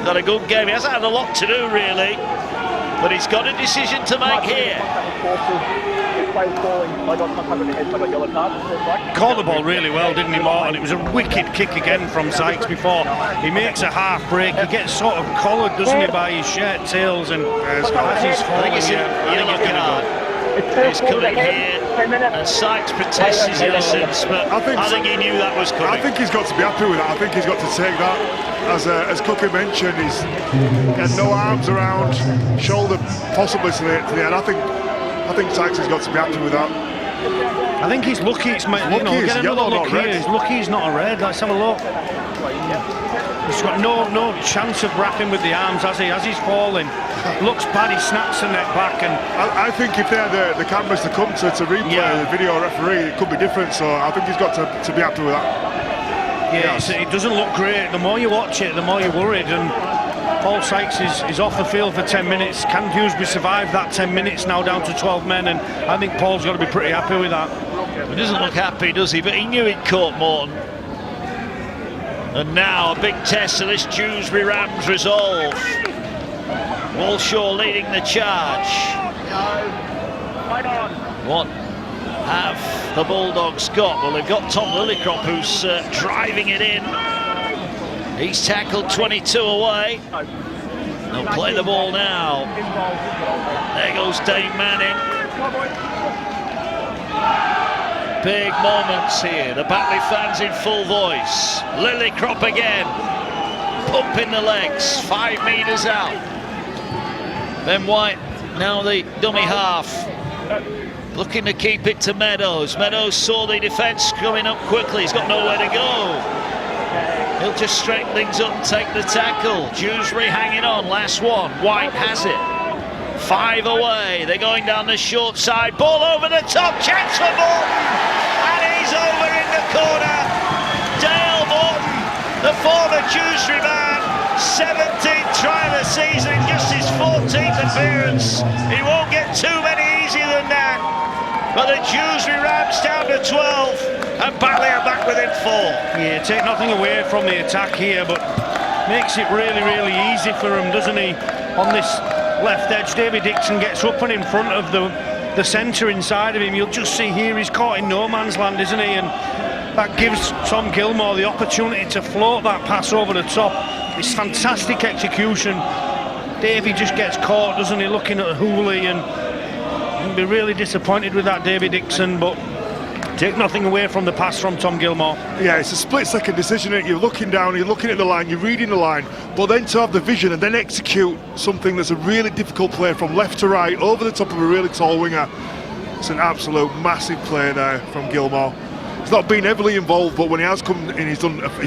got a good game. He hasn't had a lot to do, really, but he's got a decision to make here. Caught the ball really well, didn't he, Morton? It was a wicked kick again from Sykes before. He makes a half break. He gets sort of collared, doesn't he, by his shirt tails, and as he's falling, He's coming here, and Sykes protests his innocence, but I think he knew that was coming. I think he's got to be happy with that. I think he's got to take that, as Cookie mentioned, he's got no arms around, shoulder possibly to the end. I think Sykes has got to be happy with that. I think he's lucky. Get another look here. He's lucky he's not a red. Let's have a look. He's got no chance of wrapping with the arms, has he? As he's falling, looks bad. He snaps the neck back, and I think if they're the cameras to come to replay the video referee, it could be different. So I think he's got to be happy with that. Yeah, it doesn't look great. The more you watch it, the more you're worried. And Paul Sykes is off the field for 10 minutes. Can Dewsbury survive that 10 minutes now down to 12 men? And I think Paul's got to be pretty happy with that. He doesn't look happy, does he? But he knew he'd caught Morton. And now a big test of this Dewsbury Rams resolve. Walshaw leading the charge. What have the Bulldogs got? Well, they've got Tom Lillicrop, who's driving it in. He's tackled 22 away. They'll play the ball now. There goes Dave Manning. Big moments here. The Batley fans in full voice. Lillicrop again. Pumping the legs. 5 metres out. Ben White, now the dummy half. Looking to keep it to Meadows. Meadows saw the defence coming up quickly. He's got nowhere to go. He'll just straighten things up and take the tackle. Dewsbury hanging on, last one. White has it. 5 away. They're going down the short side. Ball over the top. Chance for Morton. And he's over in the corner. Dale Morton, the former Dewsbury man. 17th try of the season, just his 14th appearance. He won't get too many easier than that. But the Dewsbury Rams down to 12, and Batley are back within 4. Yeah, take nothing away from the attack here, but makes it really, really easy for him, doesn't he? On this left edge, David Dixon gets up and in front of the centre inside of him. You'll just see here he's caught in no man's land, isn't he? And that gives Tom Gilmore the opportunity to float that pass over the top. It's fantastic execution. Davey just gets caught, doesn't he, looking at Hooley, and he'll be really disappointed with that, David Dixon, but take nothing away from the pass from Tom Gilmore. Yeah, it's a split-second decision. You're looking down, you're looking at the line, you're reading the line, but then to have the vision and then execute something that's a really difficult play from left to right, over the top of a really tall winger. It's an absolute massive play there from Gilmore. He's not been heavily involved, but when he has come in, he's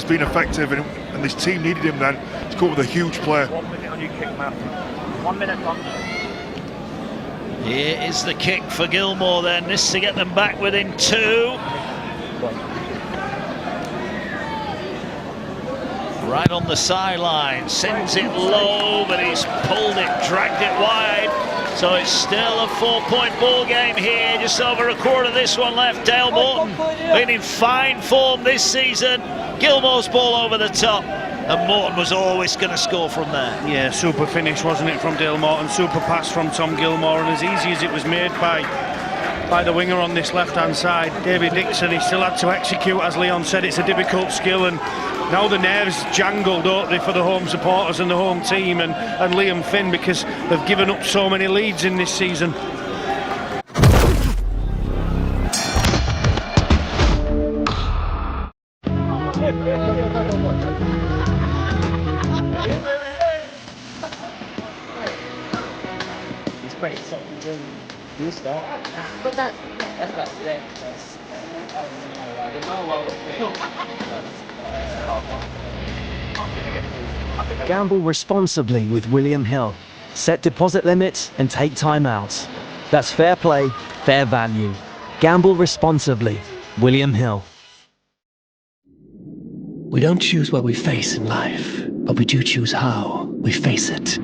been effective, and this team needed him then to come up with a huge play. 1 minute on your kick, Matt. 1 minute on. Here is the kick for Gilmore then. This to get them back within 2. right on the sideline, sends it low, but he's pulled it, dragged it wide. So it's still a 4-point ball game here, just over a quarter of this one left. Dale Morton been in fine form this season. Gilmore's ball over the top, and Morton was always going to score from there. Yeah, super finish, wasn't it, from Dale Morton? Super pass from Tom Gilmore, and as easy as it was made by the winger on this left-hand side, David Dixon, he still had to execute. As Leon said, it's a difficult skill, and now the nerves jangle, don't they, for the home supporters and the home team and Liam Finn, because they've given up so many leads in this season. It's great. You start. But that's about today. Gamble responsibly with William Hill. Set deposit limits and take time out. That's fair play, fair value. Gamble responsibly. William Hill. We don't choose what we face in life, but we do choose how we face it.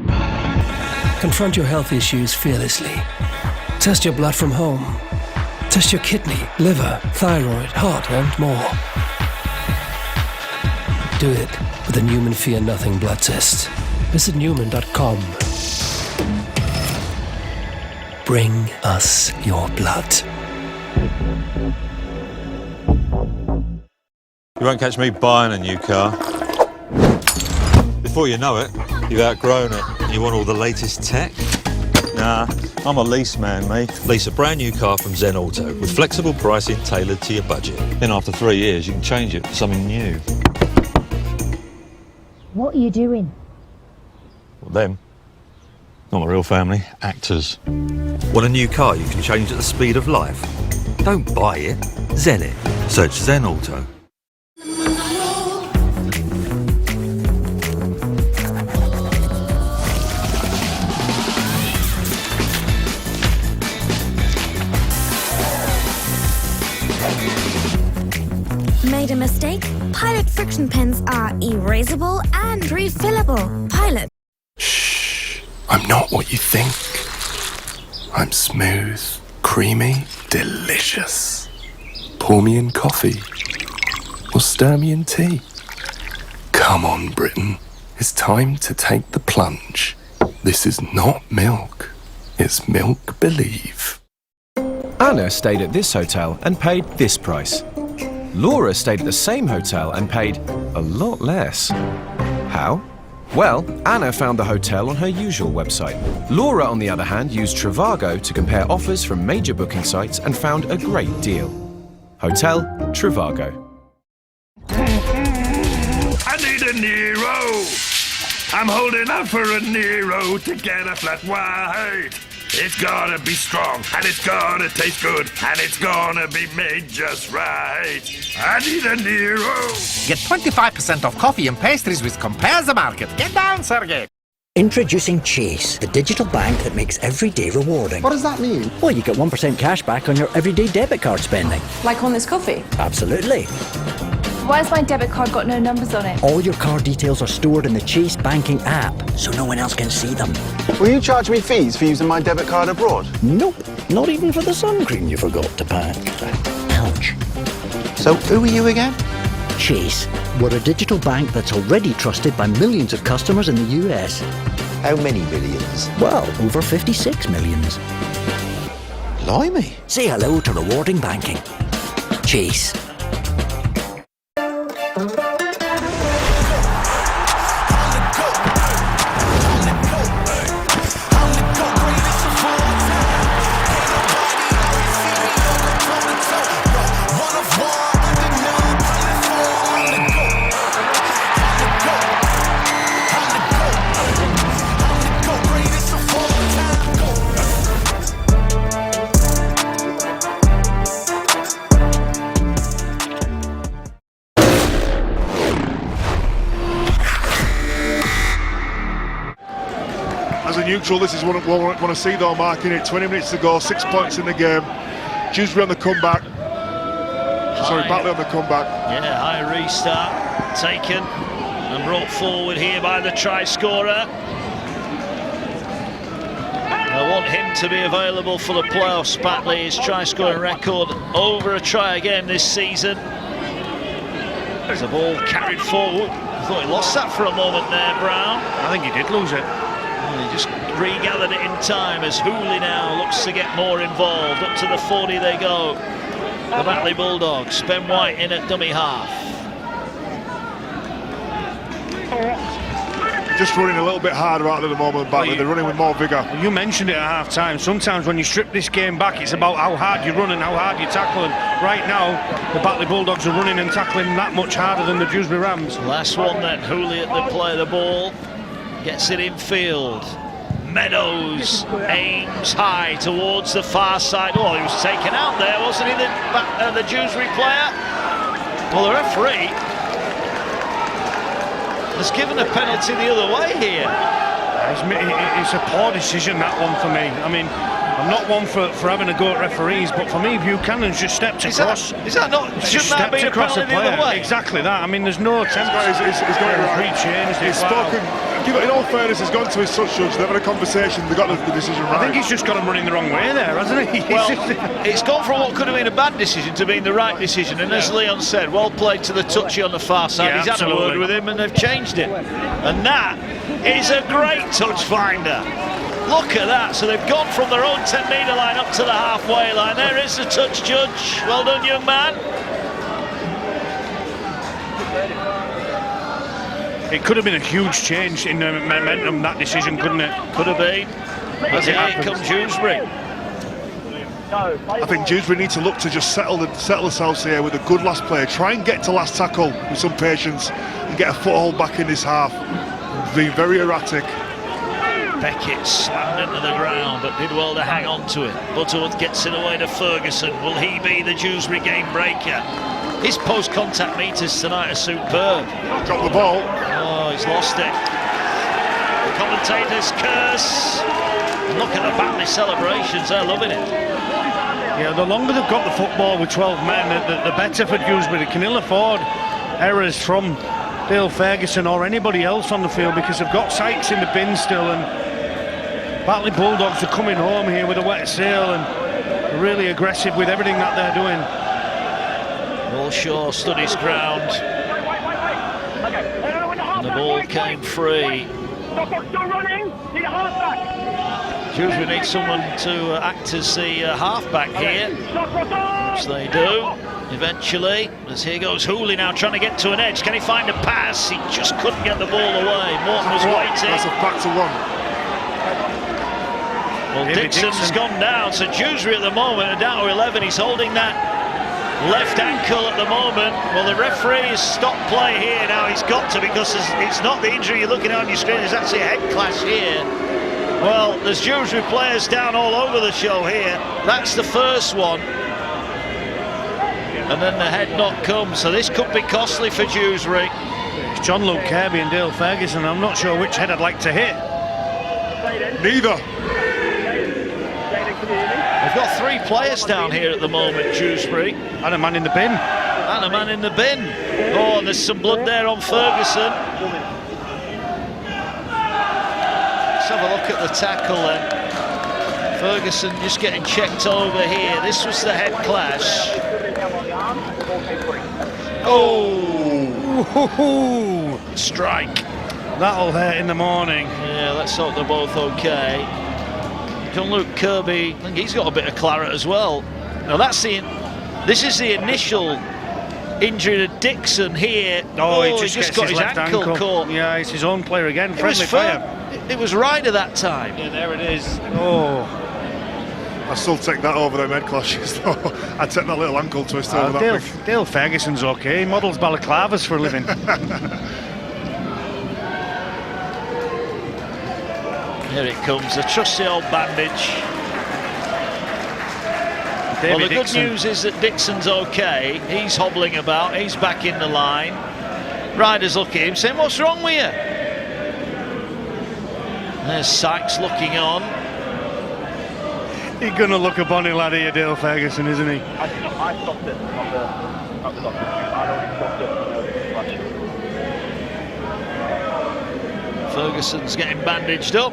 Confront your health issues fearlessly. Test your blood from home. Test your kidney, liver, thyroid, heart, and more. Do it with the Newman Fear Nothing blood test. Visit Newman.com. Bring us your blood. You won't catch me buying a new car. Before you know it, you've outgrown it and you want all the latest tech. Nah, I'm a lease man, mate. Lease a brand new car from Zen Auto with flexible pricing tailored to your budget. Then after 3 years, you can change it for something new. What are you doing? Well, them. Not my real family, actors. Want a new car you can change at the speed of life? Don't buy it, Zen it. Search Zen Auto. Made a mistake? Pilot friction pens are erasable and refillable. Pilot. I'm not what you think. I'm smooth, creamy, delicious. Pour me in coffee or stir me in tea. Come on, Britain. It's time to take the plunge. This is not milk. It's milk believe. Anna stayed at this hotel and paid this price. Laura stayed at the same hotel and paid a lot less. How? Well, Anna found the hotel on her usual website. Laura, on the other hand, used Trivago to compare offers from major booking sites and found a great deal. Hotel Trivago. I need a Nero. I'm holding out for a Nero to get a flat white. It's gotta be strong, and it's gotta taste good, and it's gonna be made just right. I need a Nero. Get 25% off coffee and pastries with Compare the Market. Get down, Sergey. Introducing Chase, the digital bank that makes every day rewarding. What does that mean? Well, you get 1% cash back on your everyday debit card spending. Like on this coffee? Absolutely. Why has my debit card got no numbers on it? All your card details are stored in the Chase banking app, so no one else can see them. Will you charge me fees for using my debit card abroad? Nope, not even for the sun cream you forgot to pack. Ouch. So, who are you again? Chase. We're a digital bank that's already trusted by millions of customers in the US. How many millions? Well, over 56 millions. Blimey. Say hello to rewarding banking. Chase. As a neutral, this is what I want to see though, marking it. 20 minutes to go, 6 points in the game. Dewsbury on the comeback. Sorry, Batley on the comeback. Yeah, high restart taken. and brought forward here by the try scorer. I want him to be available for the playoffs. Batley, his try scoring record over a try again this season. There's a ball carried forward. I thought he lost that for a moment there, Brown. I think he did lose it. He just regathered it in time as Hooley now looks to get more involved. Up to the 40 they go. The Batley Bulldogs. Ben White in at dummy half. Just running a little bit harder out at the moment, Batley. They're running with more vigour. You mentioned it at half-time. Sometimes when you strip this game back, it's about how hard you run and how hard you tackle. And right now, the Batley Bulldogs are running and tackling that much harder than the Dewsbury Rams. Last one then. Hooley at the play of the ball. Gets it in field. Meadows aims high towards the far side. Oh, he was taken out there, wasn't he, the Dewsbury player? Well, the referee has given a penalty the other way here. It's a poor decision, that one, for me. I mean, I'm not one for having a go at referees, but for me, Buchanan's just stepped across. Is that not? Shouldn't that be a penalty the other way? Exactly that. I mean, there's no attempt. He's got it right. He's spoken. In all fairness, he's gone to his touch judge. They've had a conversation. They got the decision right. I think he's just got him running the wrong way there, hasn't he? Well, it's gone from what could have been a bad decision to being the right decision. And as Leon said, well played to the touchy on the far side. Yeah, he's had a word with him, and they've changed it. And that is a great touch finder. Look at that. So they've gone from their own 10-metre line up to the halfway line. There is the touch judge. Well done, young man. It could have been a huge change in the momentum, that decision, couldn't it? Could have been. As here comes Dewsbury. I think Dewsbury need to look to just settle themselves here with a good last play. Try and get to last tackle with some patience and get a foothold back in this half. Being very erratic. Beckett slammed into the ground, but did well to hang on to it. Butterworth gets it away to Ferguson. Will he be the Dewsbury game breaker? His post-contact meters tonight are superb. Dropped the ball. Oh, he's lost it. The commentators curse. And look at the Batley celebrations, they're loving it. Yeah, the longer they've got the football with 12 men, the better for Dewsbury. They can ill afford errors from Dale Ferguson or anybody else on the field because they've got Sykes in the bin still, and Batley Bulldogs are coming home here with a wet sail and really aggressive with everything that they're doing. Walshaw stood his ground, and the ball came free. Dewsbury needs someone to act as the halfback here, which they do eventually. As here goes Hooley now trying to get to an edge. Can he find a pass? He just couldn't get the ball away. Morton was waiting. That's a back to one. Well, Dixon's gone down, so Dewsbury at the moment are down to 11. He's holding that left ankle at the moment. Well, the referee has stopped play here now. He's got to, because it's not the injury you're looking at on your screen. There's actually a head clash here. Well, there's Dewsbury players down all over the show here. That's the first one. And then the head knock comes. So this could be costly for Dewsbury. It's John Luke Kirby and Dale Ferguson. I'm not sure which head I'd like to hit. Neither. They've got 3 players down here at the moment, Dewsbury. And a man in the bin. And a man in the bin. Oh, and there's some blood there on Ferguson. Let's have a look at the tackle then. Ferguson just getting checked over here. This was the head clash. Oh! Strike. That'll hurt in the morning. Yeah, let's hope they're both okay. John-Luke Kirby, I think he's got a bit of claret as well. Now this is the initial injury to Dixon here. Oh, he just got his left ankle caught. Yeah, it's his own player again. Friendly fire. It was Ryder that time. Yeah, there it is. Oh. I still take that over them head clashes though. I'd take that little ankle twist over that. Dale Ferguson's okay. He models balaclavas for a living. Here it comes, a trusty old bandage. Well, the good news is that Dixon's okay. He's hobbling about, he's back in the line. Ryder's looking at him saying, what's wrong with you? There's Sykes looking on. He's going to look a bonny lad here, Dale Ferguson, isn't he? I stopped it. I'd already stopped it. Ferguson's getting bandaged up.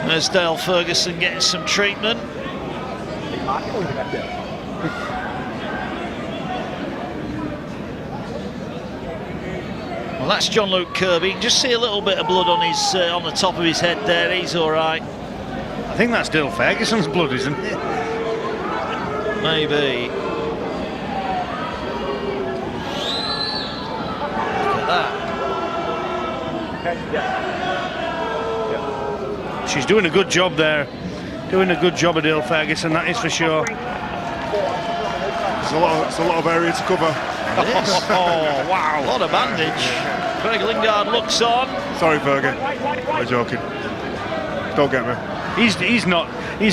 There's Dale Ferguson getting some treatment. Well, that's John Luke Kirby. You can just see a little bit of blood on his on the top of his head there. He's all right. I think that's Dale Ferguson's blood, isn't it? Maybe. Look at that. She's doing a good job there. Doing a good job of Dale Ferguson, that is for sure. It's a lot of area to cover. It is. Oh, wow. What a bandage. Greg Lingard looks on. Sorry, Fergie. I'm joking. Don't get me. He's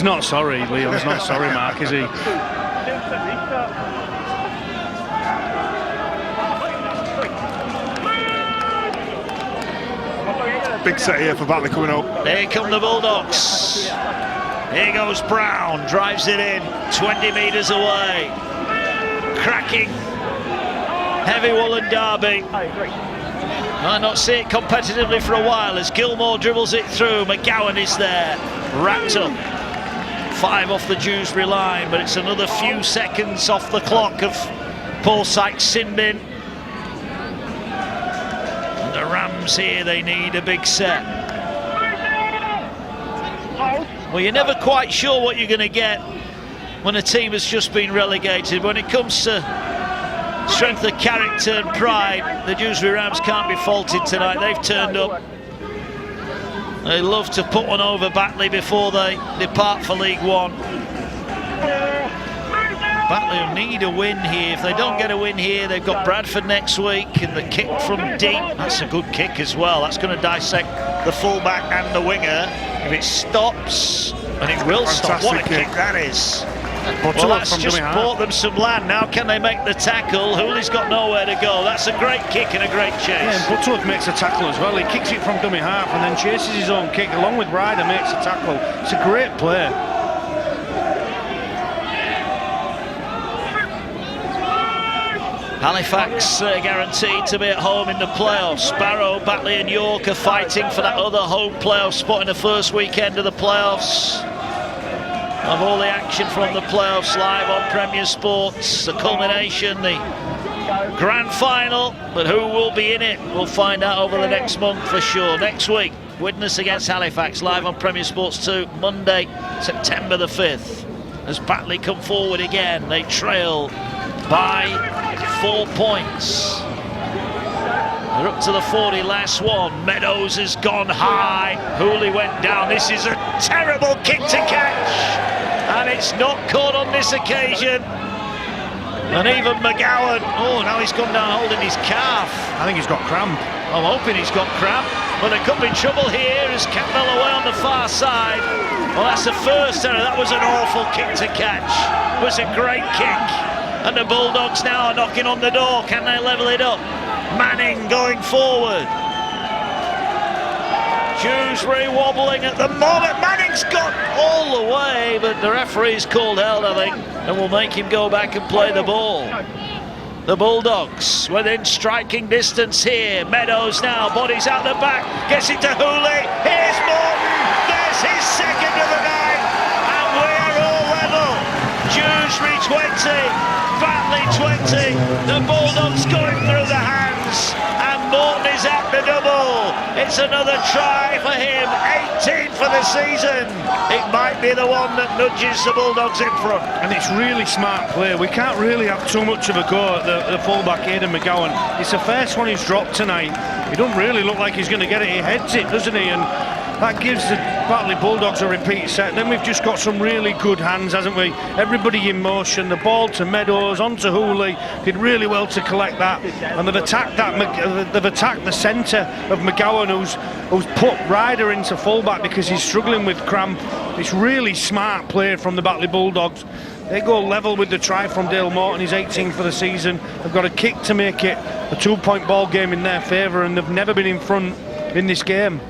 not sorry, Leon's not sorry, Mark, is he? Big set here for Batley coming up. Here come the Bulldogs. Here goes Brown, drives it in, 20 metres away. Cracking. Heavy woolen derby. Might not see it competitively for a while as Gilmore dribbles it through. McGowan is there, wrapped up. 5 off the Dewsbury line, but it's another few seconds off the clock of Paul Sykes' sin bin. And the Rams here, they need a big set. Well, you're never quite sure what you're going to get when a team has just been relegated. When it comes to strength of character and pride, the Dewsbury Rams can't be faulted tonight. They've turned up. They love to put one over Batley before they depart for League One. Batley will need a win here. If they don't get a win here, they've got Bradford next week, and the kick from deep, that's a good kick as well. That's going to dissect the fullback and the winger. If it stops, and it will stop, what a kick that is. Well, that's just bought them some land. Now can they make the tackle? Hooley's got nowhere to go. That's a great kick and a great chase. Yeah, and Butterworth makes a tackle as well. He kicks it from dummy half and then chases his own kick along with Ryder, makes a tackle. It's a great play. Halifax guaranteed to be at home in the playoffs. Barrow, Batley and York are fighting for that other home playoff spot in the first weekend of the playoffs. Of all the action from the playoffs live on Premier Sports, the culmination, the grand final, but who will be in it, we'll find out over the next month for sure. Next week, Widnes against Halifax, live on Premier Sports 2, Monday, September the 5th. As Batley come forward again, they trail by 4 points. They're up to the 40, last one. Meadows has gone high. Hooley went down. This is a terrible kick to catch. And it's not caught on this occasion. And even McGowan, oh, now he's gone down holding his calf. I think he's got cramp. I'm hoping he's got cramp. But there could be trouble here as Campbell away on the far side. Well, that's the first error. That was an awful kick to catch. It was a great kick. And the Bulldogs now are knocking on the door. Can they level it up? Manning going forward. Dewsbury wobbling at the moment. Manning's got all the way, but the referee's called held, I think, and will make him go back and play the ball. The Bulldogs within striking distance here. Meadows now, bodies out the back, gets it to Hooley. Here's Morton. There's his second of the night, and we're all level. Dewsbury 20, Batley 20. The Bulldogs going through the hands, and Morton is at the double. It's another try for him, 18 for the season. It might be the one that nudges the Bulldogs in front. And it's really smart play. We can't really have too much of a go at the fullback, Aidan McGowan. It's the first one he's dropped tonight. He doesn't really look like he's going to get it. He heads it, doesn't he? And that gives the Batley Bulldogs a repeat set. Then we've just got some really good hands, hasn't we? Everybody in motion. The ball to Meadows, onto Hooley. Did really well to collect that. And they've attacked that. They've attacked the centre of McGowan, who's put Ryder into fullback because he's struggling with cramp. It's really smart play from the Batley Bulldogs. They go level with the try from Dale Morton. He's 18 for the season. They've got a kick to make it a 2-point ball game in their favour, and they've never been in front in this game.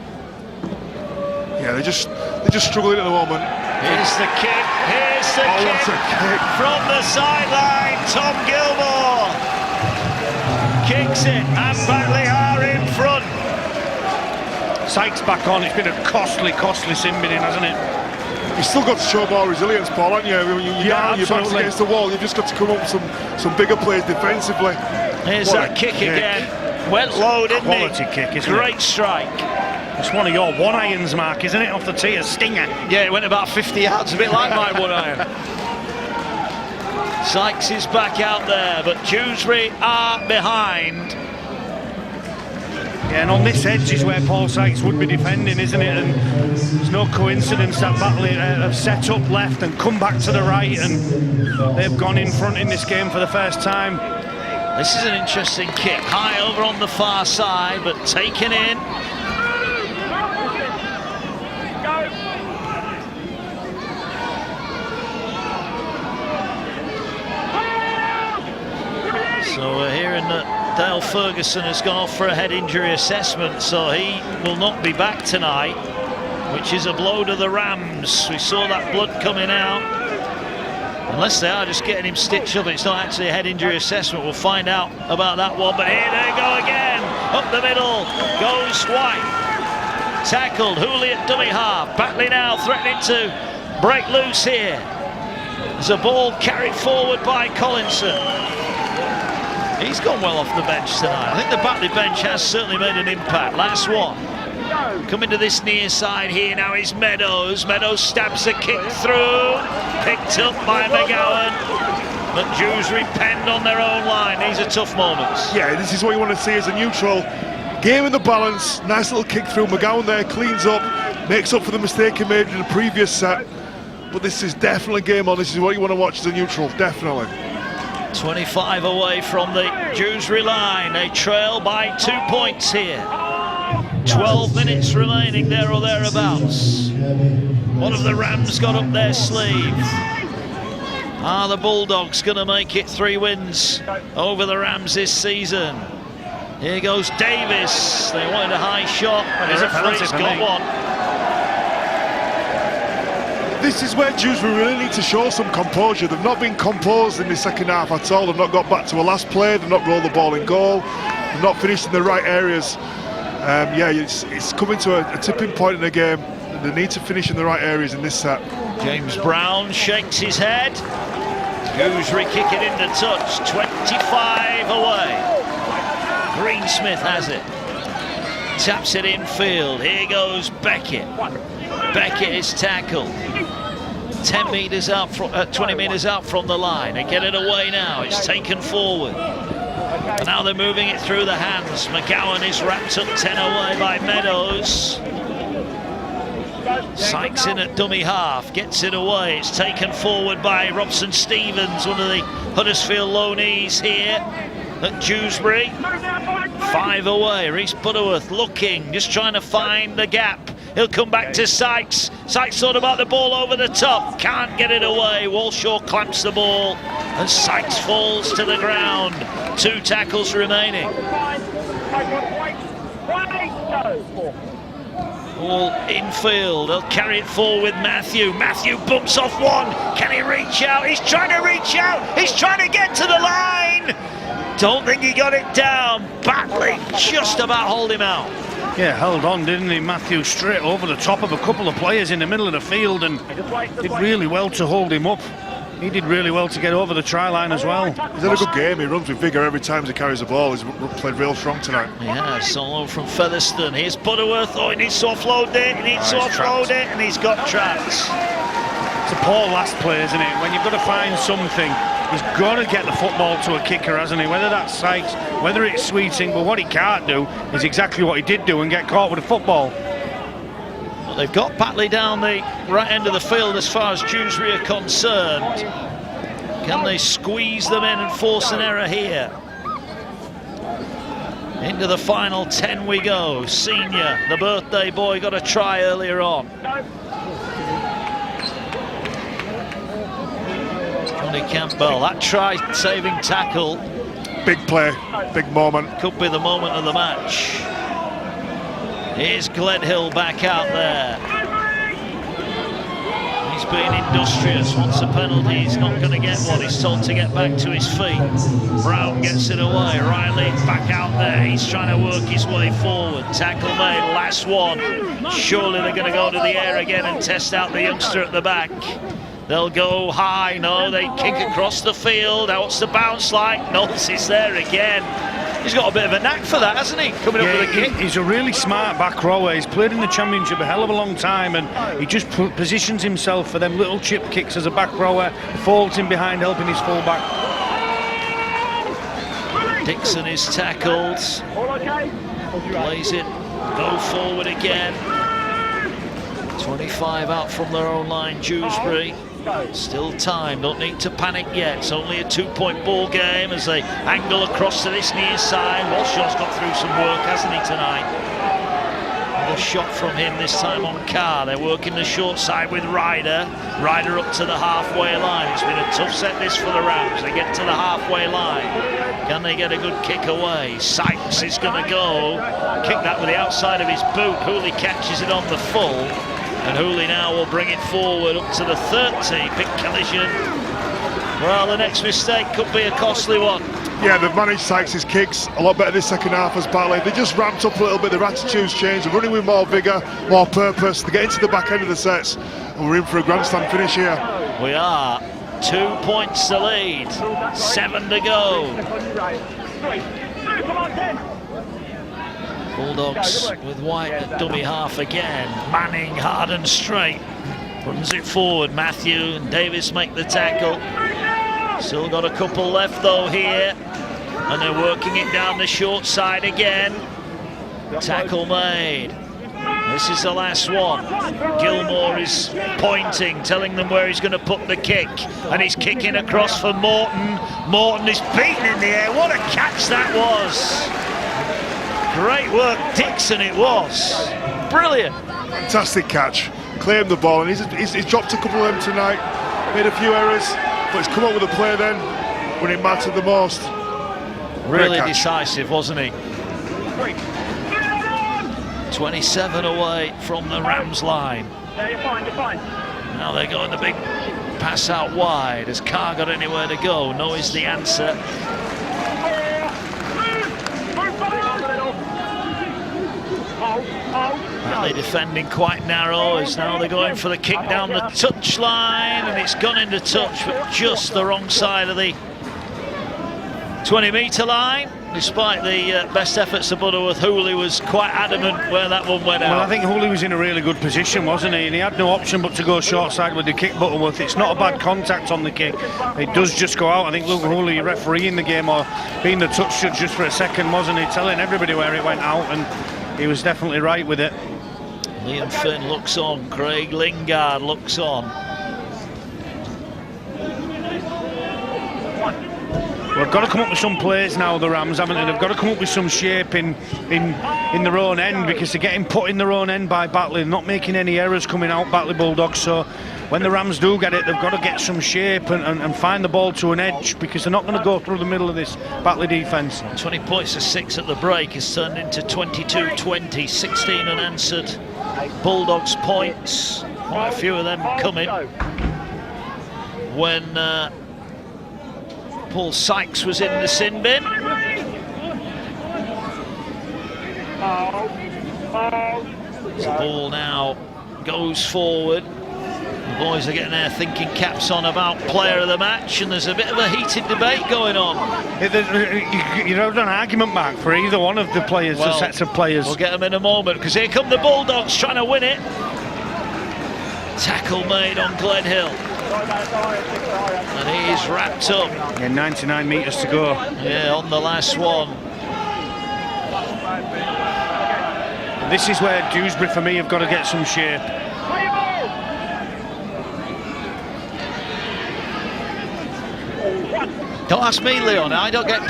Yeah, they're just struggling at the moment. Here's the kick. Here's the kick from the sideline. Tom Gilmore kicks it, and Batley are in front. Sykes back on. It's been a costly sin binning, hasn't it? You've still got to show more resilience, Paul, haven't you? You're back against the wall. You've just got to come up with some bigger plays defensively. Here's that kick again. Went low, didn't he? Quality kick, isn't it? Great strike. It's one of your one irons, Mark, isn't it? Off the tee, a stinger. Yeah, it went about 50 yards, a bit like my one iron. Sykes is back out there, but Dewsbury are behind. Yeah, and on this edge is where Paul Sykes would be defending, isn't it? And it's no coincidence that Batley have set up left and come back to the right, and they've gone in front in this game for the first time. This is an interesting kick, high over on the far side, but taken in. So we're hearing that Dale Ferguson has gone off for a head injury assessment, so he will not be back tonight, which is a blow to the Rams. We saw that blood coming out. Unless they are just getting him stitched up, it's not actually a head injury assessment. We'll find out about that one. But here they go again. Up the middle goes White. Tackled, Hooley at dummy half. Batley now threatening to break loose here. There's a ball carried forward by Collinson. He's gone well off the bench tonight. I think the Batley bench has certainly made an impact. Last one. Coming to this near side here now is Meadows. Meadows stabs a kick through. Picked up by McGowan. But Dewsbury penned on their own line. These are tough moments. Yeah, this is what you want to see as a neutral. Game in the balance. Nice little kick through. McGowan there cleans up. Makes up for the mistake he made in the previous set. But this is definitely game on. This is what you want to watch as a neutral. Definitely. 25 away from the Dewsbury line. They trail by 2 points here. 12 minutes remaining there or thereabouts. One of the Rams got up their sleeve. Are the Bulldogs going to make it 3 wins over the Rams this season? Here goes Davis. They wanted a high shot. There's a penalty He's for got me. one. This is where Dewsbury really need to show some composure. They've not been composed in the second half at all. They've not got back to a last play. They've not rolled the ball in goal. They've not finished in the right areas. Yeah, it's coming to a tipping point in the game. They need to finish in the right areas in this set. James Brown shakes his head. Dewsbury kick it into touch. 25 away. Greensmith has it. Taps it infield. Here goes Beckett. Beckett is tackled. 10 metres out, 20 metres out from the line. They get it away now. It's taken forward. And now they're moving it through the hands. McGowan is wrapped up 10 away by Meadows. Sykes in at dummy half, gets it away. It's taken forward by Robson Stevens, one of the Huddersfield loanees here at Dewsbury. 5 away. Reese Butterworth looking, just trying to find the gap. He'll come back to Sykes. Sykes thought about the ball over the top. Can't get it away. Walshaw clamps the ball. And Sykes falls to the ground. 2 tackles remaining. All infield. They'll carry it forward with Matthew. Matthew bumps off one. Can he reach out? He's trying to reach out. He's trying to get to the line. Don't think he got it down. Batley just about hold him out. Yeah, held on, didn't he? Matthew straight over the top of a couple of players in the middle of the field and did really well to hold him up. He did really well to get over the try line as well. He's had a good game. He runs with vigour every time he carries the ball. He's played real strong tonight. Yeah, solo from Featherstone. Here's Butterworth. Oh, he needs to offload it. He needs to offload it, and he's got trapped. It's a poor last play, isn't it? When you've got to find something, he's got to get the football to a kicker, hasn't he? Whether that's Sykes, whether it's Sweeting, but what he can't do is exactly what he did do and get caught with a football. Well, they've got Batley down the right end of the field as far as Dewsbury are concerned. Can they squeeze them in and force an error here? Into the final 10 we go. Senior, the birthday boy, got a try earlier on. Johnny Campbell, that try-saving tackle. Big play, big moment. Could be the moment of the match. Here's Gledhill back out there. being industrious. Wants a penalty, he's not going to get one. He's told to get back to his feet. Brown gets it away. Riley back out there. He's trying to work his way forward. Tackle made, last one. Surely they're going to go to the air again and test out the youngster at the back. They'll go high. No, they kick across the field. Now what's the bounce like? Knowles is there again. He's got a bit of a knack for that, hasn't he? Coming up with a kick. He's a really smart back rower. He's played in the Championship a hell of a long time, and he just positions himself for them little chip kicks as a back rower, folds in behind, helping his full-back. Dixon is tackled. Plays it. Go forward again. 25 out from their own line, Dewsbury. Still time, don't need to panic yet. It's only a 2-point ball game as they angle across to this near side. Walshaw's got through some work, hasn't he, tonight? Another shot from him, this time on Carr. They're working the short side with Ryder. Ryder up to the halfway line. It's been a tough set this for the Rams. They get to the halfway line. Can they get a good kick away? Sykes is going to go. Kick that with the outside of his boot. Hooley catches it on the full. And Hooley now will bring it forward up to the 30. Big collision. Well, the next mistake could be a costly one. Yeah, they've managed Sykes' kicks a lot better this second half as Batley. They just ramped up a little bit, their attitudes changed, they're running with more vigour, more purpose. They get into the back end of the sets, and we're in for a grandstand finish here. We are. 2 points to lead. 7 to go. Bulldogs with White at dummy half again. Manning hard and straight. Runs it forward. Matthew and Davis make the tackle. Still got a couple left though here. And they're working it down the short side again. Tackle made. This is the last one. Gilmore is pointing, telling them where he's going to put the kick. And he's kicking across for Morton. Morton is beaten in the air. What a catch that was. Great work, Dixon it was. Brilliant. Fantastic catch. Claimed the ball, and he's dropped a couple of them tonight. Made a few errors, but he's come up with a play then when it mattered the most. Really decisive, wasn't he? 27 away from the Rams line. Yeah, you're fine, you're fine. Now they're going the big pass out wide. Has Carr got anywhere to go? No is the answer. Batley defending quite narrow as now they're going for the kick down the touch line, and it's gone into touch but just the wrong side of the 20-metre line. Despite the best efforts of Butterworth, Hooley was quite adamant where that one went out. Well, I think Hooley was in a really good position, wasn't he? And he had no option but to go short side with the kick, Butterworth. It's not a bad contact on the kick. It does just go out. I think Luke Hooley refereeing the game, or being the touch judge just for a second, wasn't he? Telling everybody where it went out, and he was definitely right with it. Liam Finn looks on. Craig Lingard looks on. They've got to come up with some plays now, the Rams, haven't they? They've got to come up with some shape in their own end, because they're getting put in their own end by Batley, not making any errors coming out, Batley Bulldogs. So when the Rams do get it, they've got to get some shape and find the ball to an edge, because they're not going to go through the middle of this Batley defence. 20 points to 6 at the break is turned into 22-20, 16 unanswered Bulldogs points. Quite a few of them coming when Paul Sykes was in the sin bin. The ball now goes forward. The boys are getting their thinking caps on about player of the match, and there's a bit of a heated debate going on. You don't have an argument, Mark, for either one of the players, the sets of players. We'll get them in a moment, because here come the Bulldogs trying to win it. Tackle made on Glen Hill. And he's wrapped up. Yeah, 99 metres to go. Yeah, on the last one. This is where Dewsbury, for me, have got to get some shape. Don't ask me, Leon. I don't get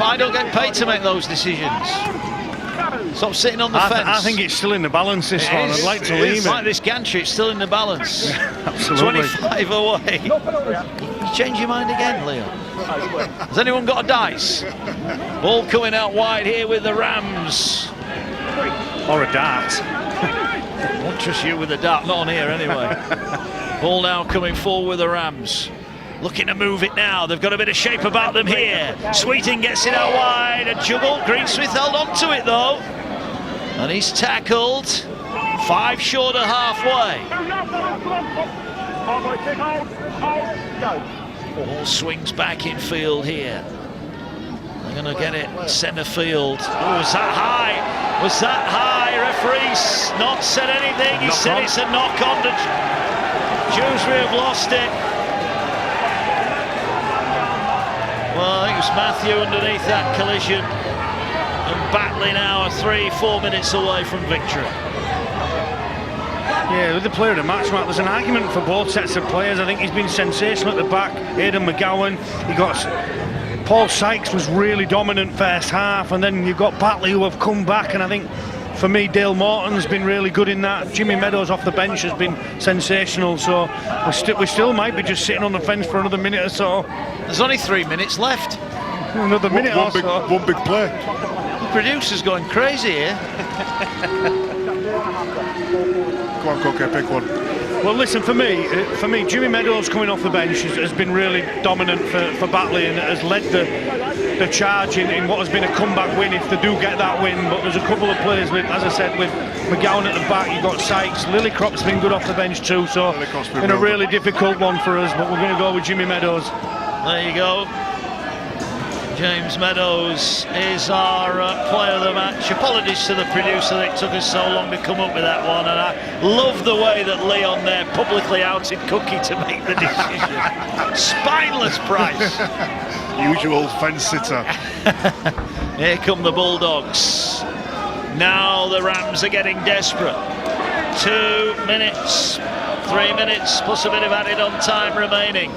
paid to make those decisions. Stop sitting on the fence. I think it's still in the balance, this one. I'd like to leave it. Like this gantry, it's still in the balance. Absolutely. 25 away. You change your mind again, Leon? Has anyone got a dice? Ball coming out wide here with the Rams. Or a dart. I won't trust you with a dart, not on here anyway. Ball now coming forward with the Rams. Looking to move it now. They've got a bit of shape about them here. Sweeting gets it out wide. A juggle. Greensmith held on to it though. And he's tackled. 5 short of halfway. Ball swings back in field here. They're going to get it centre field. Oh, was that high? Was that high? Referee's not said anything. He said it's a knock on. Dewsbury have lost it. Well, I think it was Matthew underneath that collision. And Batley now are 3-4 minutes away from victory. Yeah, with the player of the match, Matt, there's an argument for both sets of players. I think he's been sensational at the back. Aidan McGowan, he got... Paul Sykes was really dominant first half, and then you've got Batley who have come back, and I think for me Dale Morton's been really good in that. Jimmy Meadows off the bench has been sensational, so we still might be just sitting on the fence for another minute or so. There's only 3 minutes left. Another minute or so. One big play. The producer's going crazy here. Go on, Cookie, pick one. Well, listen, for me, Jimmy Meadows coming off the bench has been really dominant for Batley and has led the charge in what has been a comeback win if they do get that win. But there's a couple of players, as I said, with McGowan at the back, you've got Sykes. Lillicrop's been good off the bench too, so been a really difficult one for us, but we're going to go with Jimmy Meadows. There you go. James Meadows is our player of the match. Apologies to the producer that it took us so long to come up with that one, and I love the way that Leon there publicly outed Cookie to make the decision. Spineless Price. Usual fence sitter. Here come the Bulldogs. Now the Rams are getting desperate. 2 minutes, 3 minutes plus a bit of added on time remaining.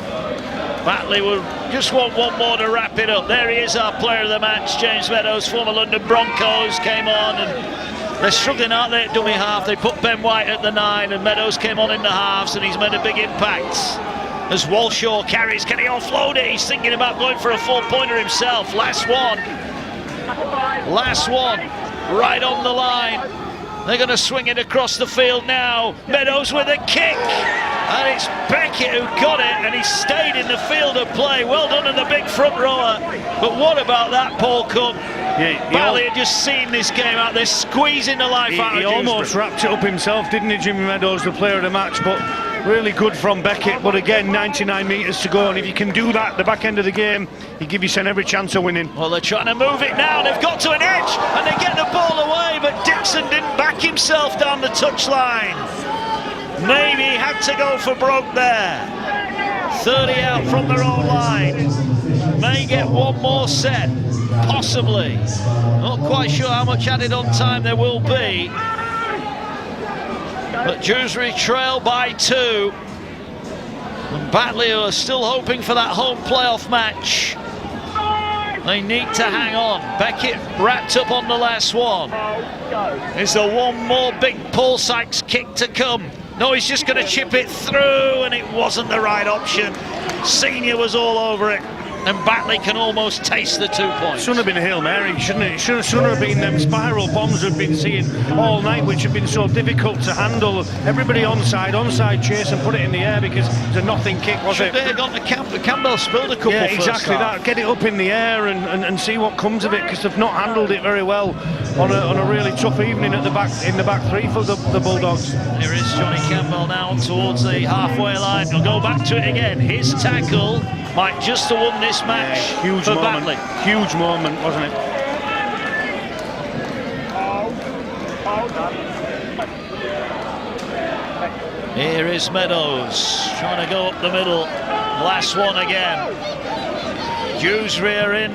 Batley will just want one more to wrap it up. There he is, our player of the match, James Meadows, former London Broncos, came on, and they're struggling, aren't they, at dummy half. They put Ben White at the 9, and Meadows came on in the halves, and he's made a big impact. As Walshaw carries, can he offload it? He's thinking about going for a 4-pointer himself. Last one, right on the line. They're going to swing it across the field now. Meadows with a kick. And it's Beckett who got it, and he stayed in the field of play. Well done to the big front rower. But what about that, Paul Cook? Batley had just seen this game out there, squeezing the life out of He almost wrapped it up himself, didn't he, Jimmy Meadows, the player of the match? But really good from Beckett. But again, 99 metres to go, and if you can do that at the back end of the game, you give yourself every chance of winning. Well, they're trying to move it now. They've got to an edge, and they get the ball away, but Dixon didn't back himself down the touchline. Maybe he had to go for broke there. 30 out from their own line. May get one more set, possibly. Not quite sure how much added on time there will be. But Dewsbury trail by 2. And Batley are still hoping for that home playoff match. They need to hang on. Beckett wrapped up on the last one. Is there one more big Paul Sykes kick to come? No, he's just going to chip it through, and it wasn't the right option. Senior was all over it, and Batley can almost taste the 2 points. Shouldn't have been a Hail Mary, shouldn't it? Shouldn't have been them spiral bombs we've been seeing all night, which have been so difficult to handle. Everybody onside chase and put it in the air because it's a nothing kick, was it? Should they have gone to Campbell spilled a couple. Yeah, exactly that. Get it up in the air and see what comes of it, because they've not handled it very well on a really tough evening at the back in the back three for the Bulldogs. Here is Johnny Campbell now towards the halfway line. He'll go back to it again. His tackle might just have won this match. Yeah, huge for moment. Batley. Huge moment, wasn't it? Here is Meadows trying to go up the middle. Last one again. Dewsbury are in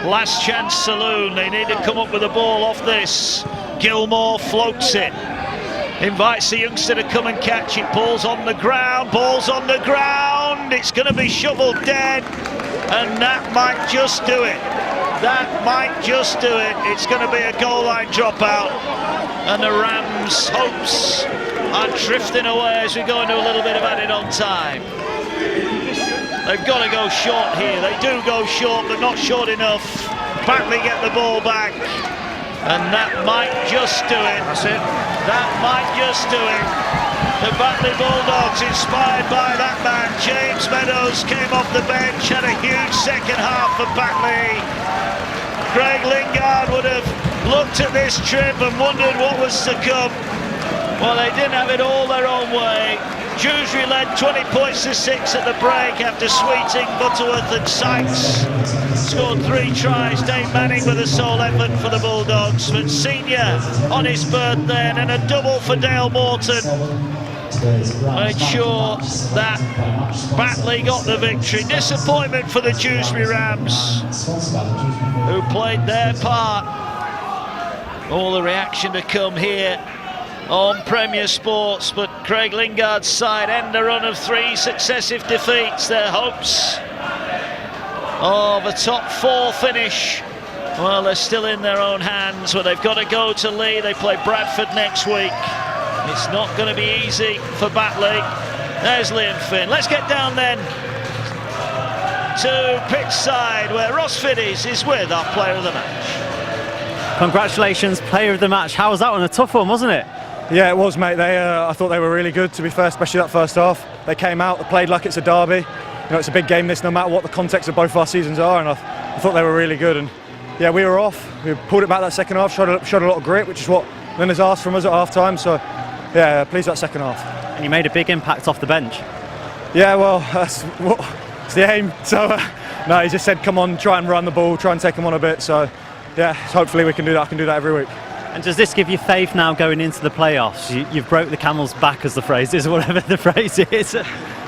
last chance saloon. They need to come up with a ball off this. Gilmore floats it. Invites the youngster to come and catch it. Ball's on the ground. Ball's on the ground. It's going to be shoveled dead. And that might just do it. That might just do it. It's going to be a goal line dropout. And the Rams' hopes are drifting away as we go into a little bit of added on time. They've got to go short here. They do go short, but not short enough. Batley get the ball back. And that might just do it. That's it. That might just do it. The Batley Bulldogs, inspired by that man, James Meadows, came off the bench, had a huge second half for Batley. Craig Lingard would have looked at this trip and wondered what was to come. Well, they didn't have it all their own way. Dewsbury led 20 points to 6 at the break after Sweeting, Butterworth and Sykes scored 3 tries. Dave Manning with a sole effort for the Bulldogs. But Senior on his birthday and a double for Dale Morton made sure that Batley got the victory. Disappointment for the Dewsbury Rams, who played their part. All the reaction to come here on Premier Sports, but Craig Lingard's side end a run of 3 successive defeats. Their hopes of a top 4 finish, well, they're still in their own hands, but they've got to go to Leigh. They play Bradford next week. It's not going to be easy for Batley. There's Liam Finn. Let's get down then to pitch side, where Ross Fiddies is with our player of the match. Congratulations, player of the match. How was that one? A tough one, wasn't it? Yeah, it was, mate. I thought they were really good, to be fair, especially that first half. They came out, they played like it's a derby. You know, it's a big game, this, no matter what the context of both of our seasons are, and I thought they were really good. And yeah, we were off. We pulled it back that second half, showed a lot of grit, which is what Linda's asked from us at half time. So yeah, pleased with that second half. And you made a big impact off the bench. Yeah, well, that's the aim. So no, he just said, come on, try and run the ball, try and take them on a bit. So yeah, hopefully we can do that. I can do that every week. And does this give you faith now going into the playoffs? You've broke the camel's back, as the phrase is, whatever the phrase is.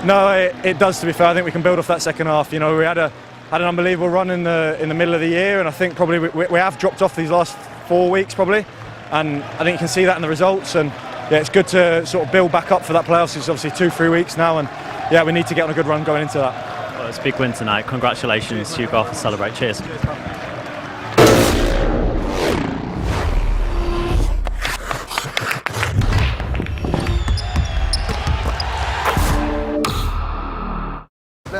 No, it does, to be fair. I think we can build off that second half. You know, we had an unbelievable run in the middle of the year, and I think probably we have dropped off these last 4 weeks probably, and I think you can see that in the results. And yeah, it's good to sort of build back up for that playoffs. It's obviously 2-3 weeks now, and yeah, we need to get on a good run going into that. Well, it's a big win tonight. Congratulations. You go off and celebrate. Cheers.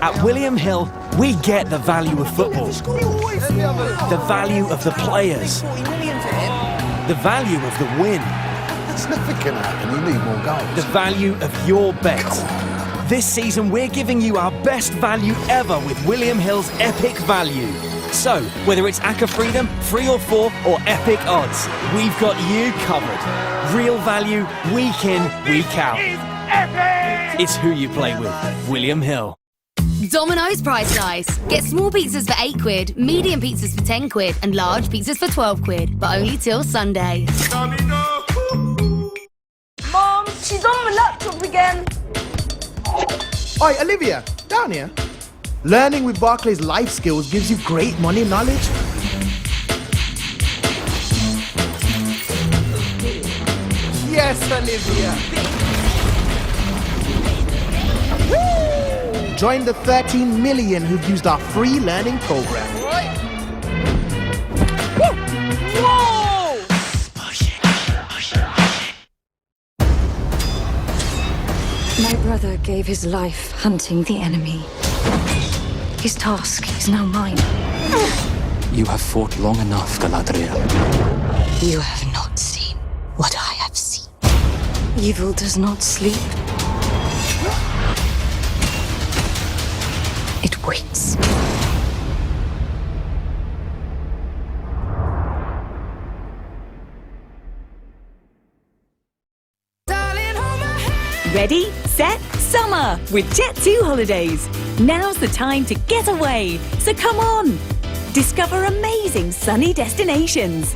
At William Hill, we get the value of football, the value of the players, the value of the win. It's nothing can happen, you need more goals. The value of your bet. This season, we're giving you our best value ever with William Hill's Epic Value. So, whether it's Acca Freedom, 3 or 4, or Epic Odds, we've got you covered. Real value, week in, week out. It's who you play with. William Hill. Domino's Price Guys. Get small pizzas for £8, medium pizzas for £10, and large pizzas for £12, but only till Sunday. Mom, she's on the laptop again. Oi, Olivia, down here. Learning with Barclays Life Skills gives you great money knowledge. Yes, Olivia. Join the 13 million who've used our free learning program. Whoa! My brother gave his life hunting the enemy. His task is now mine. You have fought long enough, Galadriel. You have not seen what I have seen. Evil does not sleep. It waits. Ready, set, summer with Jet2 Holidays. Now's the time to get away, so come on. Discover amazing sunny destinations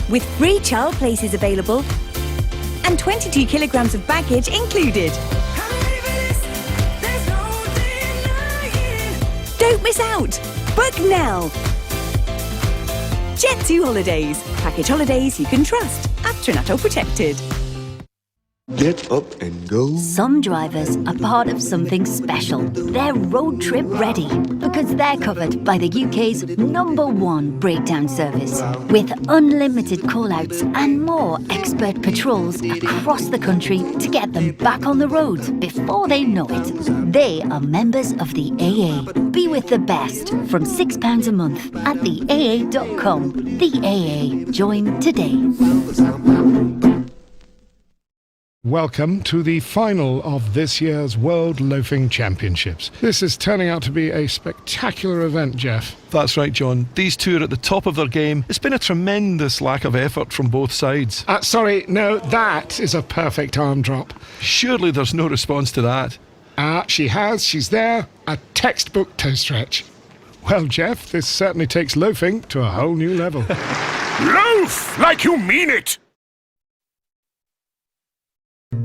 with free child places available and 22 kilograms of baggage included. Don't miss out. Book now. Jet2 Holidays. Package holidays you can trust. At Trinato Protected. Get up and go. Some drivers are part of something special. They're road trip ready because they're covered by the UK's #1 breakdown service. With unlimited call-outs and more expert patrols across the country to get them back on the road before they know it. They are members of the AA. Be with the best from £6 a month at theaa.com. The AA. Join today. Welcome to the final of this year's World Loafing Championships. This is turning out to be a spectacular event, Jeff. That's right, John. These two are at the top of their game. It's been a tremendous lack of effort from both sides. Sorry, no, that is a perfect arm drop. Surely there's no response to that. She's there. A textbook toe stretch. Well, Jeff, this certainly takes loafing to a whole new level. Loaf! Like you mean it!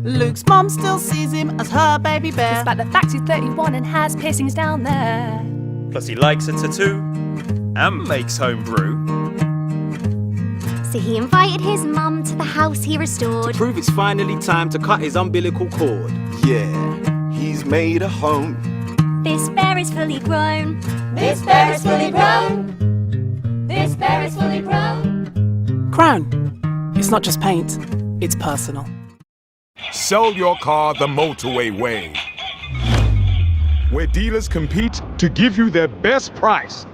Luke's mom still sees him as her baby bear. Despite the fact he's 31 and has piercings down there. Plus he likes a tattoo and makes home brew. So he invited his mum to the house he restored. To prove it's finally time to cut his umbilical cord. Yeah, he's made a home. This bear is fully grown. This bear is fully grown. This bear is fully grown. Crown. It's not just paint, it's personal. Sell your car the motorway way, where dealers compete to give you their best price.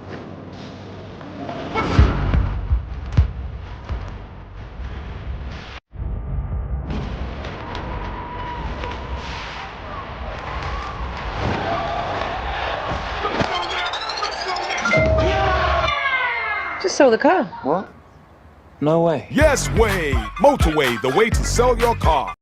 Just sell the car. What? No way. Yes way! Motorway, the way to sell your car.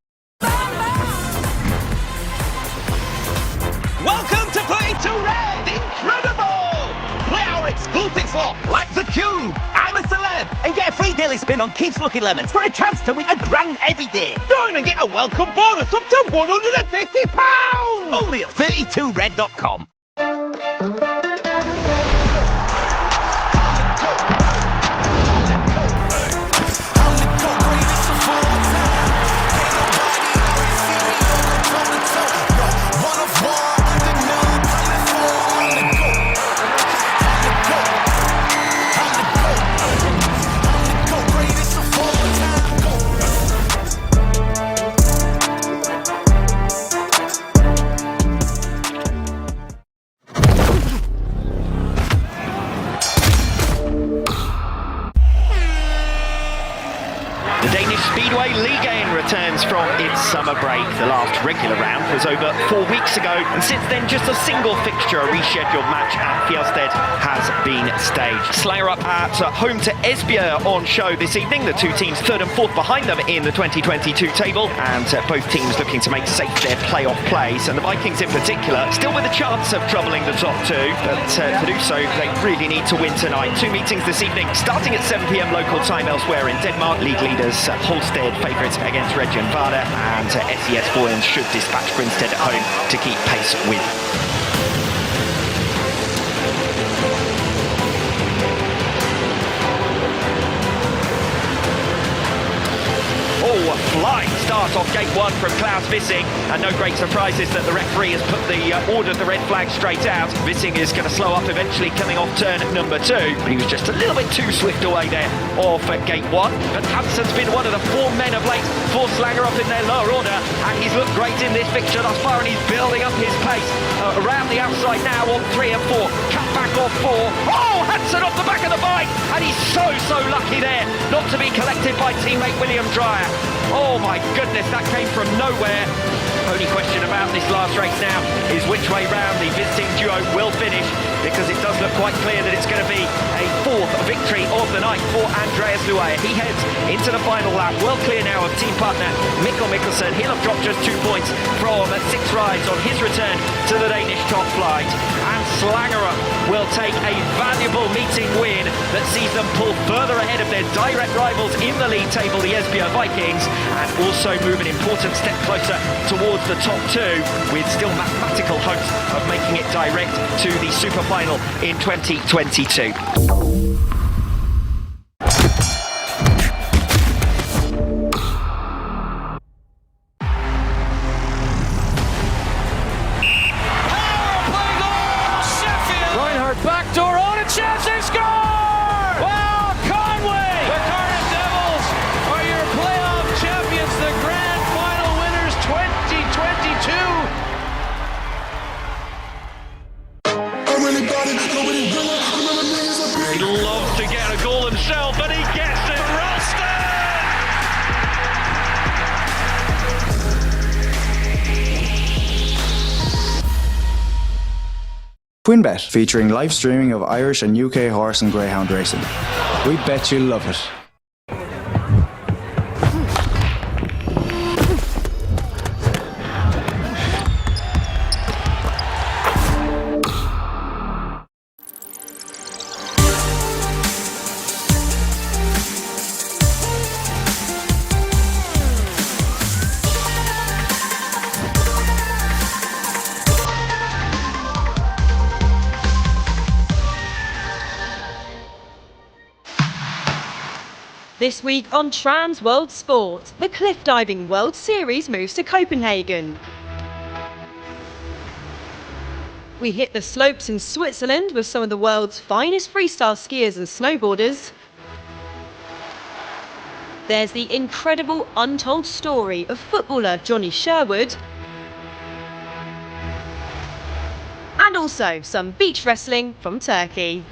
Welcome to Play to Red! Incredible! Play our exclusive slot like the Cube. I'm a celeb and get a free daily spin on Keith's Lucky Lemons for a chance to win £1,000 every day. Join and get a welcome bonus up to £150! Only at 32red.com. Speedway Ligue 1 returns from its summer break. The last regular round was over 4 weeks ago, and since then just a single fixture, a rescheduled match at Fjellstedt has been staged. Slayer up at home to Esbjerg on show this evening. The two teams third and fourth behind them in the 2022 table, and both teams looking to make safe their playoff place. And the Vikings in particular, still with a chance of troubling the top two, but to do so, they really need to win tonight. Two meetings this evening, starting at 7 p.m. local time elsewhere in Denmark. League leaders Holsted favourites against Region Vardar, and SES Boyens should dispatch Grinstead at home to keep pace with. Flying start off gate one from Klaus Vissing, and no great surprises that the referee has ordered the red flag straight out. Vissing is going to slow up eventually, coming off turn number 2, but he was just a little bit too swift away there off at gate 1. But Hansen's been one of the 4 men of late for Slanger up in their lower order, and he's looked great in this fixture thus far, and he's building up his pace around the outside now on 3 and 4. Cut back off 4. Oh, Hansen off the back of the bike, and he's so lucky there not to be collected by teammate William Dreyer. Oh my goodness, that came from nowhere. Only question about this last race now is which way round the visiting duo will finish, because it does look quite clear that it's going to be a 4th victory of the night for Andreas Luea. He heads into the final lap, well clear now of team partner Mikkel Mikkelsen. He'll have dropped just 2 points from 6 rides on his return to the Danish top flight. And Slangerup will take a valuable meeting win that sees them pull further ahead of their direct rivals in the league table, the Esbjerg Vikings, and also move an important step closer towards the top 2, with still mathematical hopes of making it direct to the super final in 2022. He'd love to get a goal himself, and he gets it. Ralston! TwinBet, featuring live streaming of Irish and UK horse and greyhound racing. We bet you'll love it. This week on Trans World Sport, the Cliff Diving World Series moves to Copenhagen. We hit the slopes in Switzerland with some of the world's finest freestyle skiers and snowboarders. There's the incredible untold story of footballer Johnny Sherwood. And also some beach wrestling from Turkey.